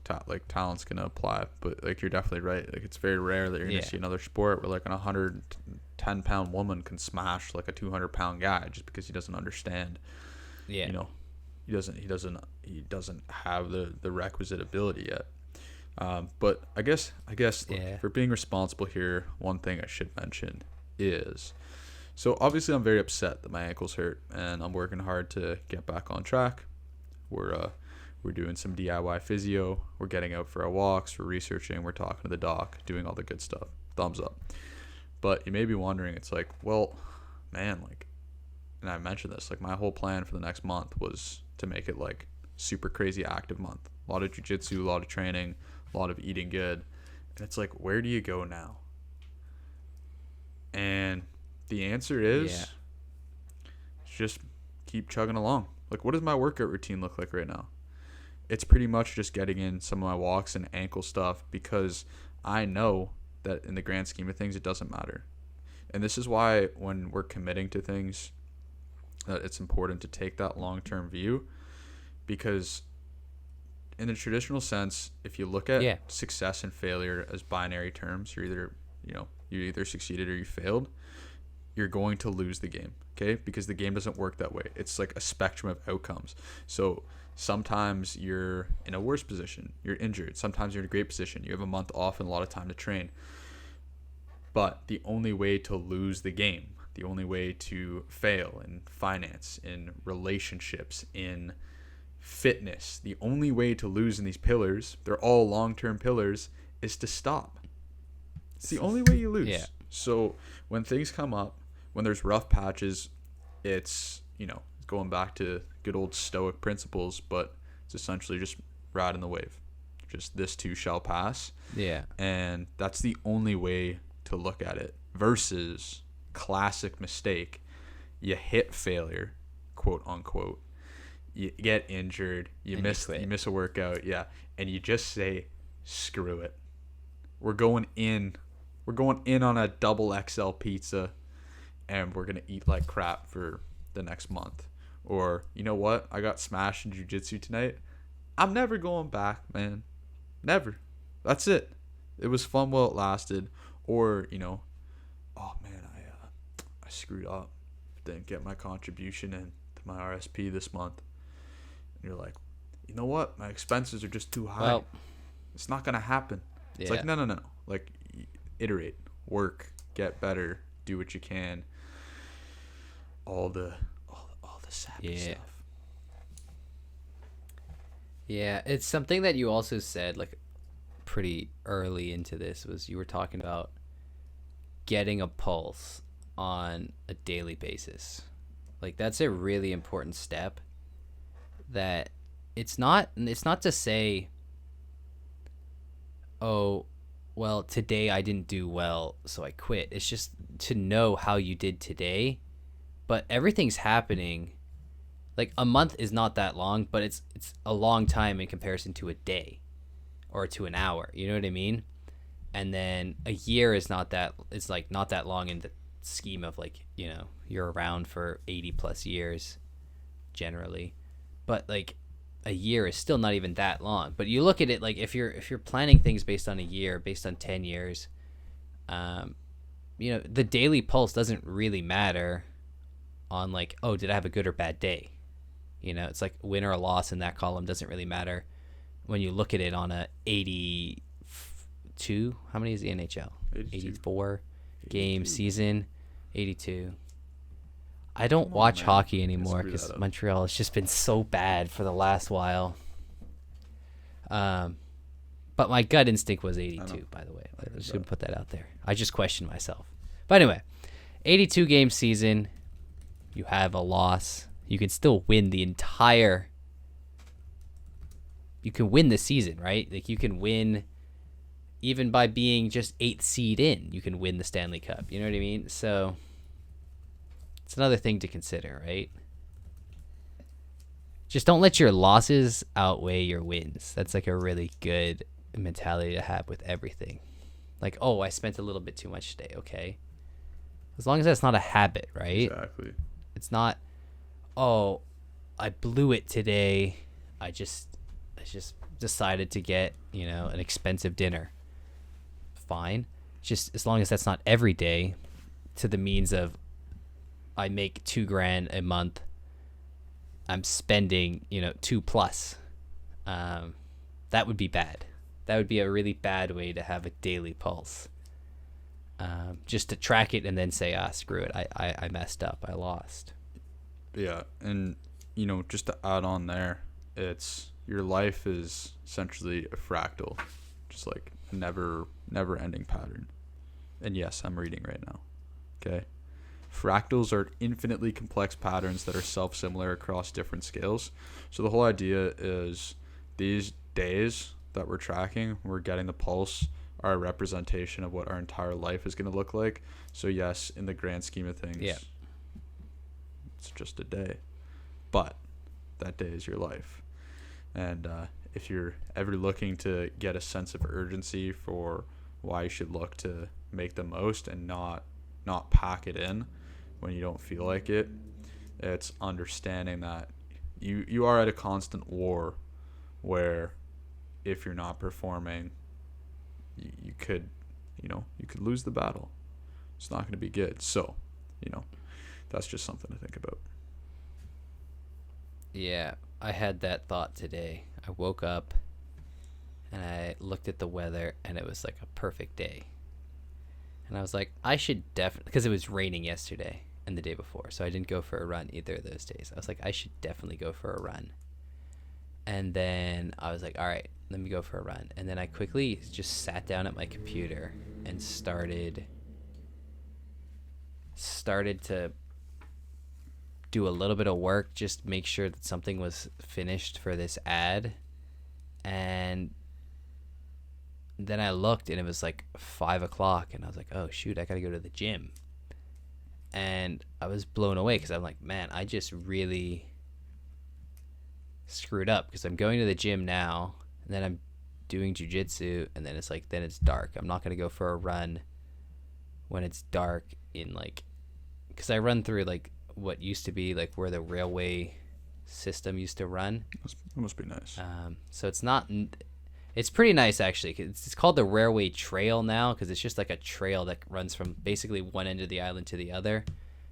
talent's gonna apply, but like you're definitely right. Like it's very rare that you're gonna see another sport where like an 110-pound woman can smash like a 200-pound guy just because he doesn't understand. Yeah. He doesn't have the requisite ability yet. But I guess look, for being responsible here, one thing I should mention is, so obviously I'm very upset that my ankle's hurt and I'm working hard to get back on track. We're doing some DIY physio. We're getting out for our walks. We're researching. We're talking to the doc, doing all the good stuff. Thumbs up. But you may be wondering, it's like, well, man, like, and I mentioned this, like my whole plan for the next month was to make it like super crazy active month. A lot of jiu-jitsu, a lot of training, a lot of eating good. And it's like, where do you go now? And the answer is just keep chugging along. Like, what does my workout routine look like right now? It's pretty much just getting in some of my walks and ankle stuff because I know that in the grand scheme of things, it doesn't matter. And this is why when we're committing to things, that it's important to take that long-term view, because in the traditional sense, if you look at success and failure as binary terms, you either succeeded or you failed, you're going to lose the game, okay? Because the game doesn't work that way. It's like a spectrum of outcomes. So sometimes you're in a worse position, you're injured. Sometimes you're in a great position, you have a month off and a lot of time to train. But the only way to lose the game, the only way to fail in finance, in relationships, in fitness, the only way to lose in these pillars, they're all long-term pillars, is to stop. It's the only way you lose. Yeah. So when things come up, when there's rough patches, it's, going back to good old Stoic principles, but it's essentially just riding the wave. Just this too shall pass. Yeah. And that's the only way to look at it. Versus classic mistake, you hit failure, quote unquote. You get injured, you miss a workout, yeah, and you just say, screw it. We're going in on a double XL pizza, and we're gonna eat like crap for the next month. Or, you know what? I got smashed in jiu-jitsu tonight. I'm never going back, man. Never. That's it. It was fun while it lasted. Or, oh man, I screwed up. Didn't get my contribution in to my RSP this month. And you're like, you know what? My expenses are just too high. Well, it's not gonna happen. It's like no. Like, iterate, work, get better, do what you can. All the sappy stuff. Yeah, it's something that you also said like pretty early into this, was you were talking about getting a pulse on a daily basis. Like, that's a really important step. That it's not to say, oh, well, today I didn't do well, so I quit. It's just to know how you did today. But everything's happening. Like, a month is not that long, but it's a long time in comparison to a day or to an hour. You know what I mean? And then a year is not that long in the scheme of, like, you're around for 80 plus years generally. But like, a year is still not even that long. But you look at it like, if you're planning things based on a year, based on 10 years, the daily pulse doesn't really matter on like, oh, did I have a good or bad day? It's like win or a loss in that column doesn't really matter when you look at it on a 82. How many is the NHL? 84 game season. 82. I don't watch hockey anymore because Montreal has just been so bad for the last while. But my gut instinct was 82, by the way. I'm just going to put that out there. I just questioned myself. But anyway, 82 game season. You have a loss. You can still win you can win the season, right? Like, you can win even by being just 8th seed in. You can win the Stanley Cup. You know what I mean? So it's another thing to consider, right? Just don't let your losses outweigh your wins. That's like a really good mentality to have with everything. Like, oh, I spent a little bit too much today. Okay. As long as that's not a habit, right? Exactly. It's not, oh, I blew it today. I just decided to get, an expensive dinner. Fine. Just as long as that's not every day, to the means of, I make $2,000 a month, I'm spending, $2,000+. That would be bad. That would be a really bad way to have a daily pulse. Just to track it and then say, screw it, I messed up, I lost. Yeah, and just to add on there, it's your life is essentially a fractal, just like a never ending pattern. And yes, I'm reading right now. Okay. Fractals are infinitely complex patterns that are self-similar across different scales. So the whole idea is these days that we're tracking, we're getting the pulse, are a representation of what our entire life is going to look like. So yes, in the grand scheme of things, it's just a day. But that day is your life. And if you're ever looking to get a sense of urgency for why you should look to make the most and not pack it in when you don't feel like it, it's understanding that you are at a constant war where if you're not performing, you could lose the battle. It's not going to be good. So, that's just something to think about. Yeah, I had that thought today. I woke up and I looked at the weather and it was like a perfect day. And I was like, I should definitely, because it was raining yesterday and the day before, so I didn't go for a run either of those days. I was like, I should definitely go for a run. And then I was like, all right, let me go for a run. And then I quickly just sat down at my computer and started to do a little bit of work, just make sure that something was finished for this ad. And then I looked and it was like 5:00 and I was like, oh shoot, I gotta go to the gym. And I was blown away because I'm like, man, I just really screwed up because I'm going to the gym now and then I'm doing jujitsu and then it's like, then it's dark. I'm not gonna go for a run when it's dark in like, because I run through like what used to be like where the railway system used to run. That must be nice. So it's not, it's pretty nice actually. It's called the Railway Trail now because it's just like a trail that runs from basically one end of the island to the other.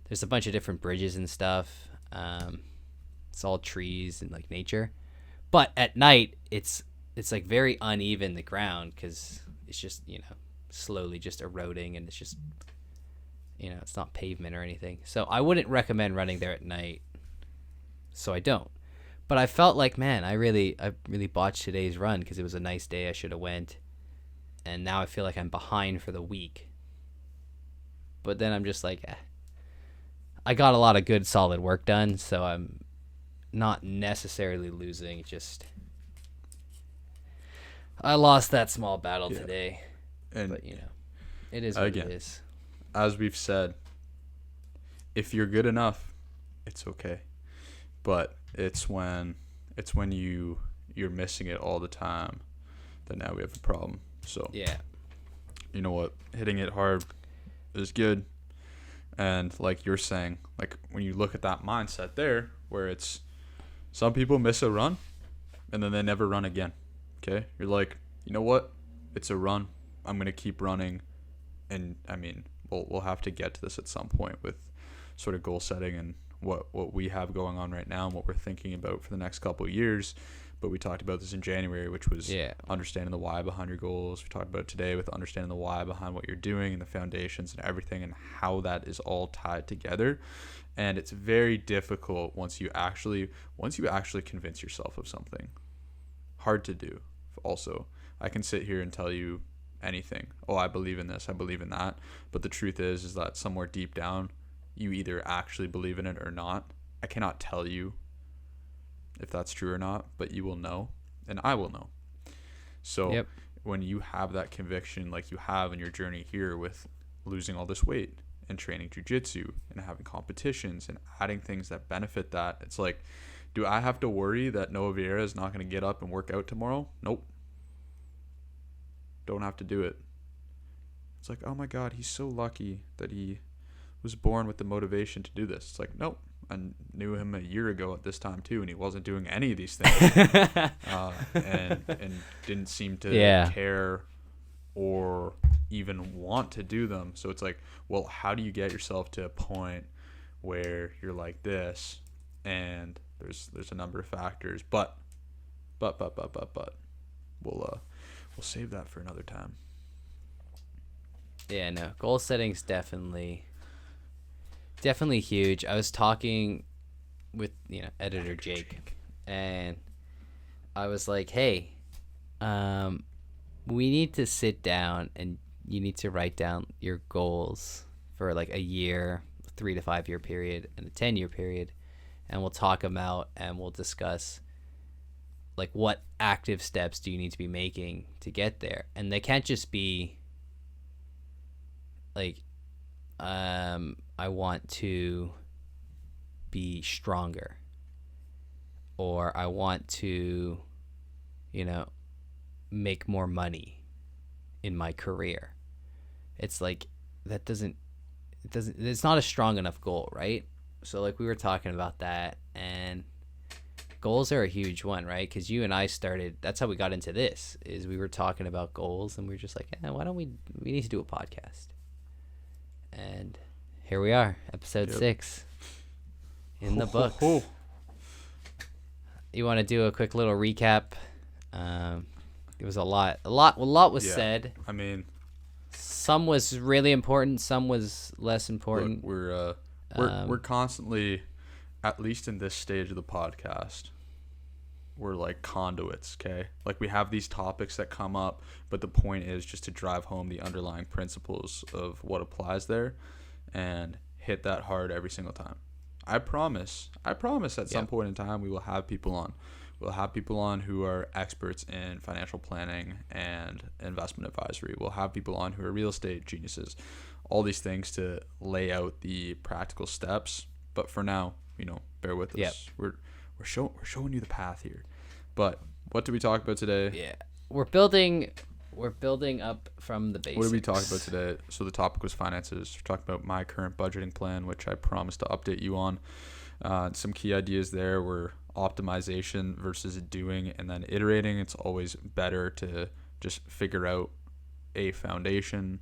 There's a bunch of different bridges and stuff. It's all trees and like nature, but at night it's like very uneven, the ground, because it's just, you know, slowly just eroding and it's just, you know, it's not pavement or anything. So I wouldn't recommend running there at night. So I don't. But I felt like, man, I really botched today's run because it was a nice day. I should have went. And now I feel like I'm behind for the week. But then I'm just like, I got a lot of good, solid work done. So I'm not necessarily losing. Just, I lost that small battle today. But, you know, it is what it is. As we've said, if you're good enough, it's okay. But it's when you're missing it all the time that now we have a problem. So yeah, you know what? Hitting it hard is good. And like you're saying, like when you look at that mindset there, where it's some people miss a run and then they never run again. Okay? You're like, you know what? It's a run. I'm gonna keep running. And I mean, we'll have to get to this at some point with sort of goal setting and what we have going on right now and what we're thinking about for the next couple of years. But we talked about this in January, which was understanding the why behind your goals. We talked about it today with understanding the why behind what you're doing and the foundations and everything and how that is all tied together. And it's very difficult once you actually convince yourself of something. Hard to do. Also, I can sit here and tell you anything. Oh, I believe in this, I believe in that. But the truth is that somewhere deep down, you either actually believe in it or not. I cannot tell you if that's true or not, but you will know, and I will know. So when you have that conviction like you have in your journey here with losing all this weight and training jiu-jitsu and having competitions and adding things that benefit that, it's like, do I have to worry that Noah Vieira is not going to get up and work out tomorrow? Nope. Don't have to do it. It's like, oh my God, he's so lucky that he was born with the motivation to do this. It's like, nope. I knew him a year ago at this time too, and he wasn't doing any of these things, and didn't seem to care or even want to do them. So it's like, well, how do you get yourself to a point where you're like this? And there's a number of factors, but we'll save that for another time. Yeah, no, goal setting's definitely huge. I was talking with, you know, editor Jake, and I was like, hey, we need to sit down and you need to write down your goals for like a year, 3 to 5 year period, and a 10-year period, and we'll talk about and we'll discuss like what active steps do you need to be making to get there. And they can't just be like, I want to be stronger, or I want to, you know, make more money in my career. It's like, it's not a strong enough goal, right? So like we were talking about that, and goals are a huge one, right? Because you and I started, that's how we got into this, is we were talking about goals and we were just like, why don't we need to do a podcast. And here we are, episode 6 in the books. You want to do a quick little recap? It was a lot was said. I mean, some was really important, some was less important. Look, we're constantly, at least in this stage of the podcast, we're like conduits, okay? Like we have these topics that come up, but the point is just to drive home the underlying principles of what applies there and hit that hard every single time. I promise at some point in time we will have people on. We'll have people on who are experts in financial planning and investment advisory. We'll have people on who are real estate geniuses. All these things to lay out the practical steps. But for now, bear with us. Yep. We're showing you the path here. But what did we talk about today? Yeah. We're building up from the basics. What did we talk about today? So the topic was finances. We're talking about my current budgeting plan, which I promised to update you on. Some key ideas there were optimization versus doing and then iterating. It's always better to just figure out a foundation,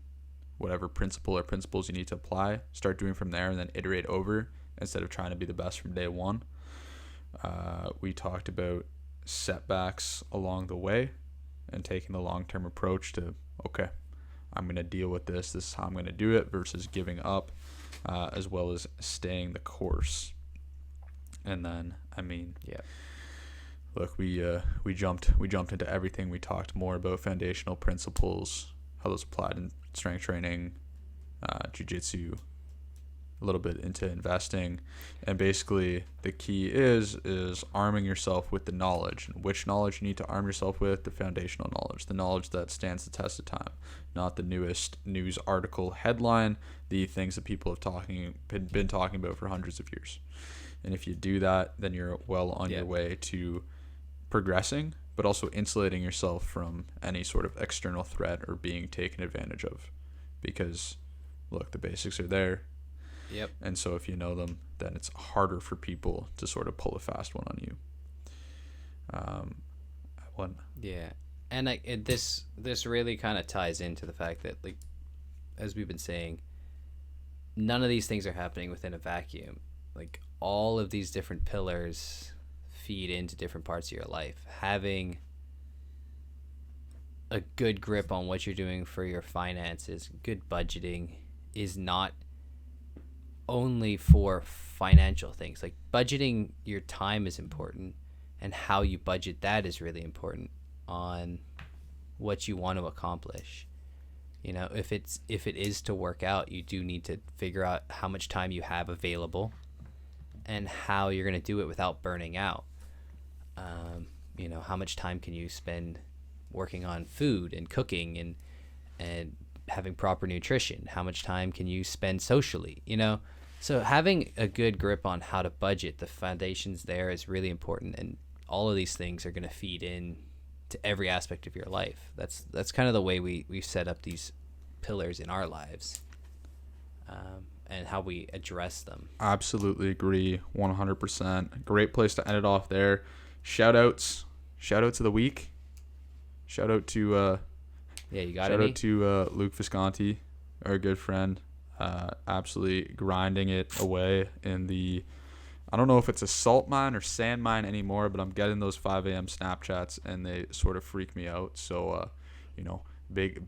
whatever principle or principles you need to apply, start doing from there, and then iterate over instead of trying to be the best from day one. We talked about setbacks along the way and taking the long-term approach to, okay, I'm going to deal with this. This is how I'm going to do it versus giving up, as well as staying the course. And then, look, we jumped into everything. We talked more about foundational principles, how those applied in strength training, jiu-jitsu, a little bit into investing, and basically the key is arming yourself with the knowledge. And which knowledge you need to arm yourself with? The foundational knowledge, the knowledge that stands the test of time, not the newest news article headline, the things that people have been talking about for hundreds of years. And if you do that, then you're well on your way to progressing, but also insulating yourself from any sort of external threat or being taken advantage of. Because, look, the basics are there. Yep. And so if you know them, then it's harder for people to sort of pull a fast one on you. And this really kind of ties into the fact that, like, as we've been saying, none of these things are happening within a vacuum. Like, all of these different pillars feed into different parts of your life. Having a good grip on what you're doing for your finances, good budgeting, is not only for financial things. Like, budgeting your time is important, and how you budget that is really important on what you want to accomplish. If it is to work out, you do need to figure out how much time you have available and how you're going to do it without burning out. How much time can you spend working on food and cooking and having proper nutrition? How much time can you spend socially? So having a good grip on how to budget, the foundations there, is really important, and all of these things are going to feed in to every aspect of your life. That's kind of the way we've set up these pillars in our lives, and how we address them. Absolutely agree, 100%. Great place to end it off there. Shout outs of the week. Shout out to Luke Visconti, our good friend. Absolutely grinding it away in the, I don't know if it's a salt mine or sand mine anymore, but I'm getting those 5 a.m. Snapchats and they sort of freak me out. So, big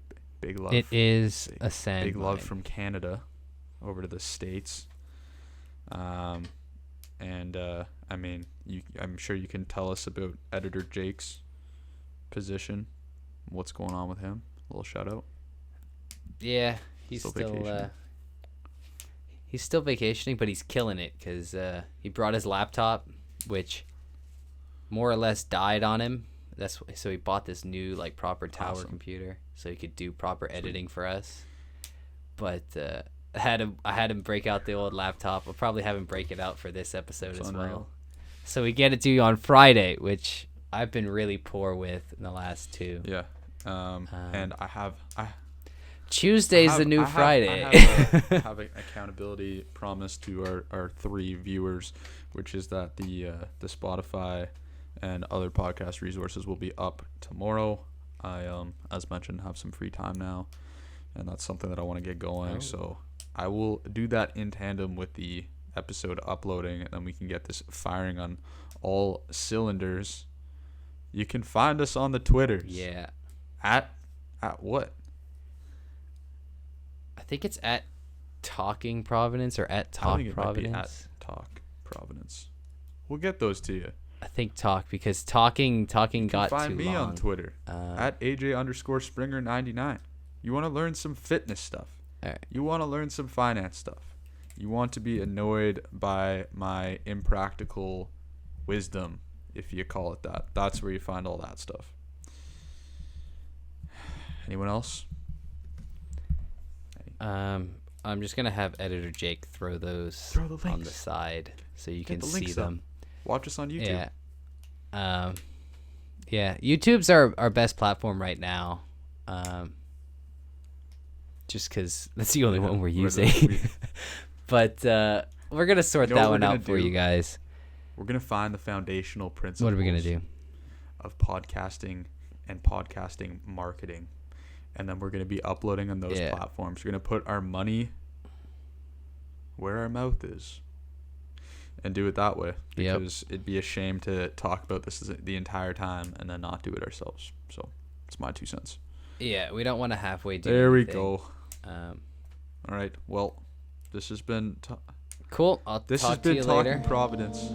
love. It is a sand big mine. Love from Canada over to the States. I'm sure you can tell us about Editor Jake's position, what's going on with him. A little shout out. Yeah, he's still vacationing, but he's killing it because he brought his laptop, which more or less died on him. So he bought this new proper tower computer so he could do proper editing for us. But I had him break out the old laptop. I'll probably have him break it out for this episode as well. So we get it to you on Friday, which I've been really poor with in the last two. Yeah. And Tuesday's the new Friday. I have an accountability promise to our 3 viewers, which is that the Spotify and other podcast resources will be up tomorrow. I, as mentioned, have some free time now, and that's something that I want to get going. So I will do that in tandem with the episode uploading, and then we can get this firing on all cylinders. You can find us on the Twitters. Yeah. At what? I think it's at Talking Providence or at Talk Providence. At Talk Providence. We'll get those to you. I think talk, because talking got Find too me long. on Twitter at AJ_Springer99. You want to learn some fitness stuff. All right. You want to learn some finance stuff. You want to be annoyed by my impractical wisdom, if you call it that. That's where you find all that stuff. Anyone else? I'm just gonna have editor Jake throw those on the side so you can see them. Watch us on YouTube. Yeah. Yeah. YouTube's our best platform right now. Just because that's the only one we're using. But we're gonna sort that one out for you guys. We're gonna find the foundational principles. What are we gonna do? Of podcasting and podcasting marketing. And then we're going to be uploading on those platforms. We're going to put our money where our mouth is and do it that way. Because it'd be a shame to talk about this the entire time and then not do it ourselves. So it's my 2 cents. Yeah, we don't want to halfway do There anything. we go. All right. Well, this has been... cool. I'll talk to you later. Talking Providence.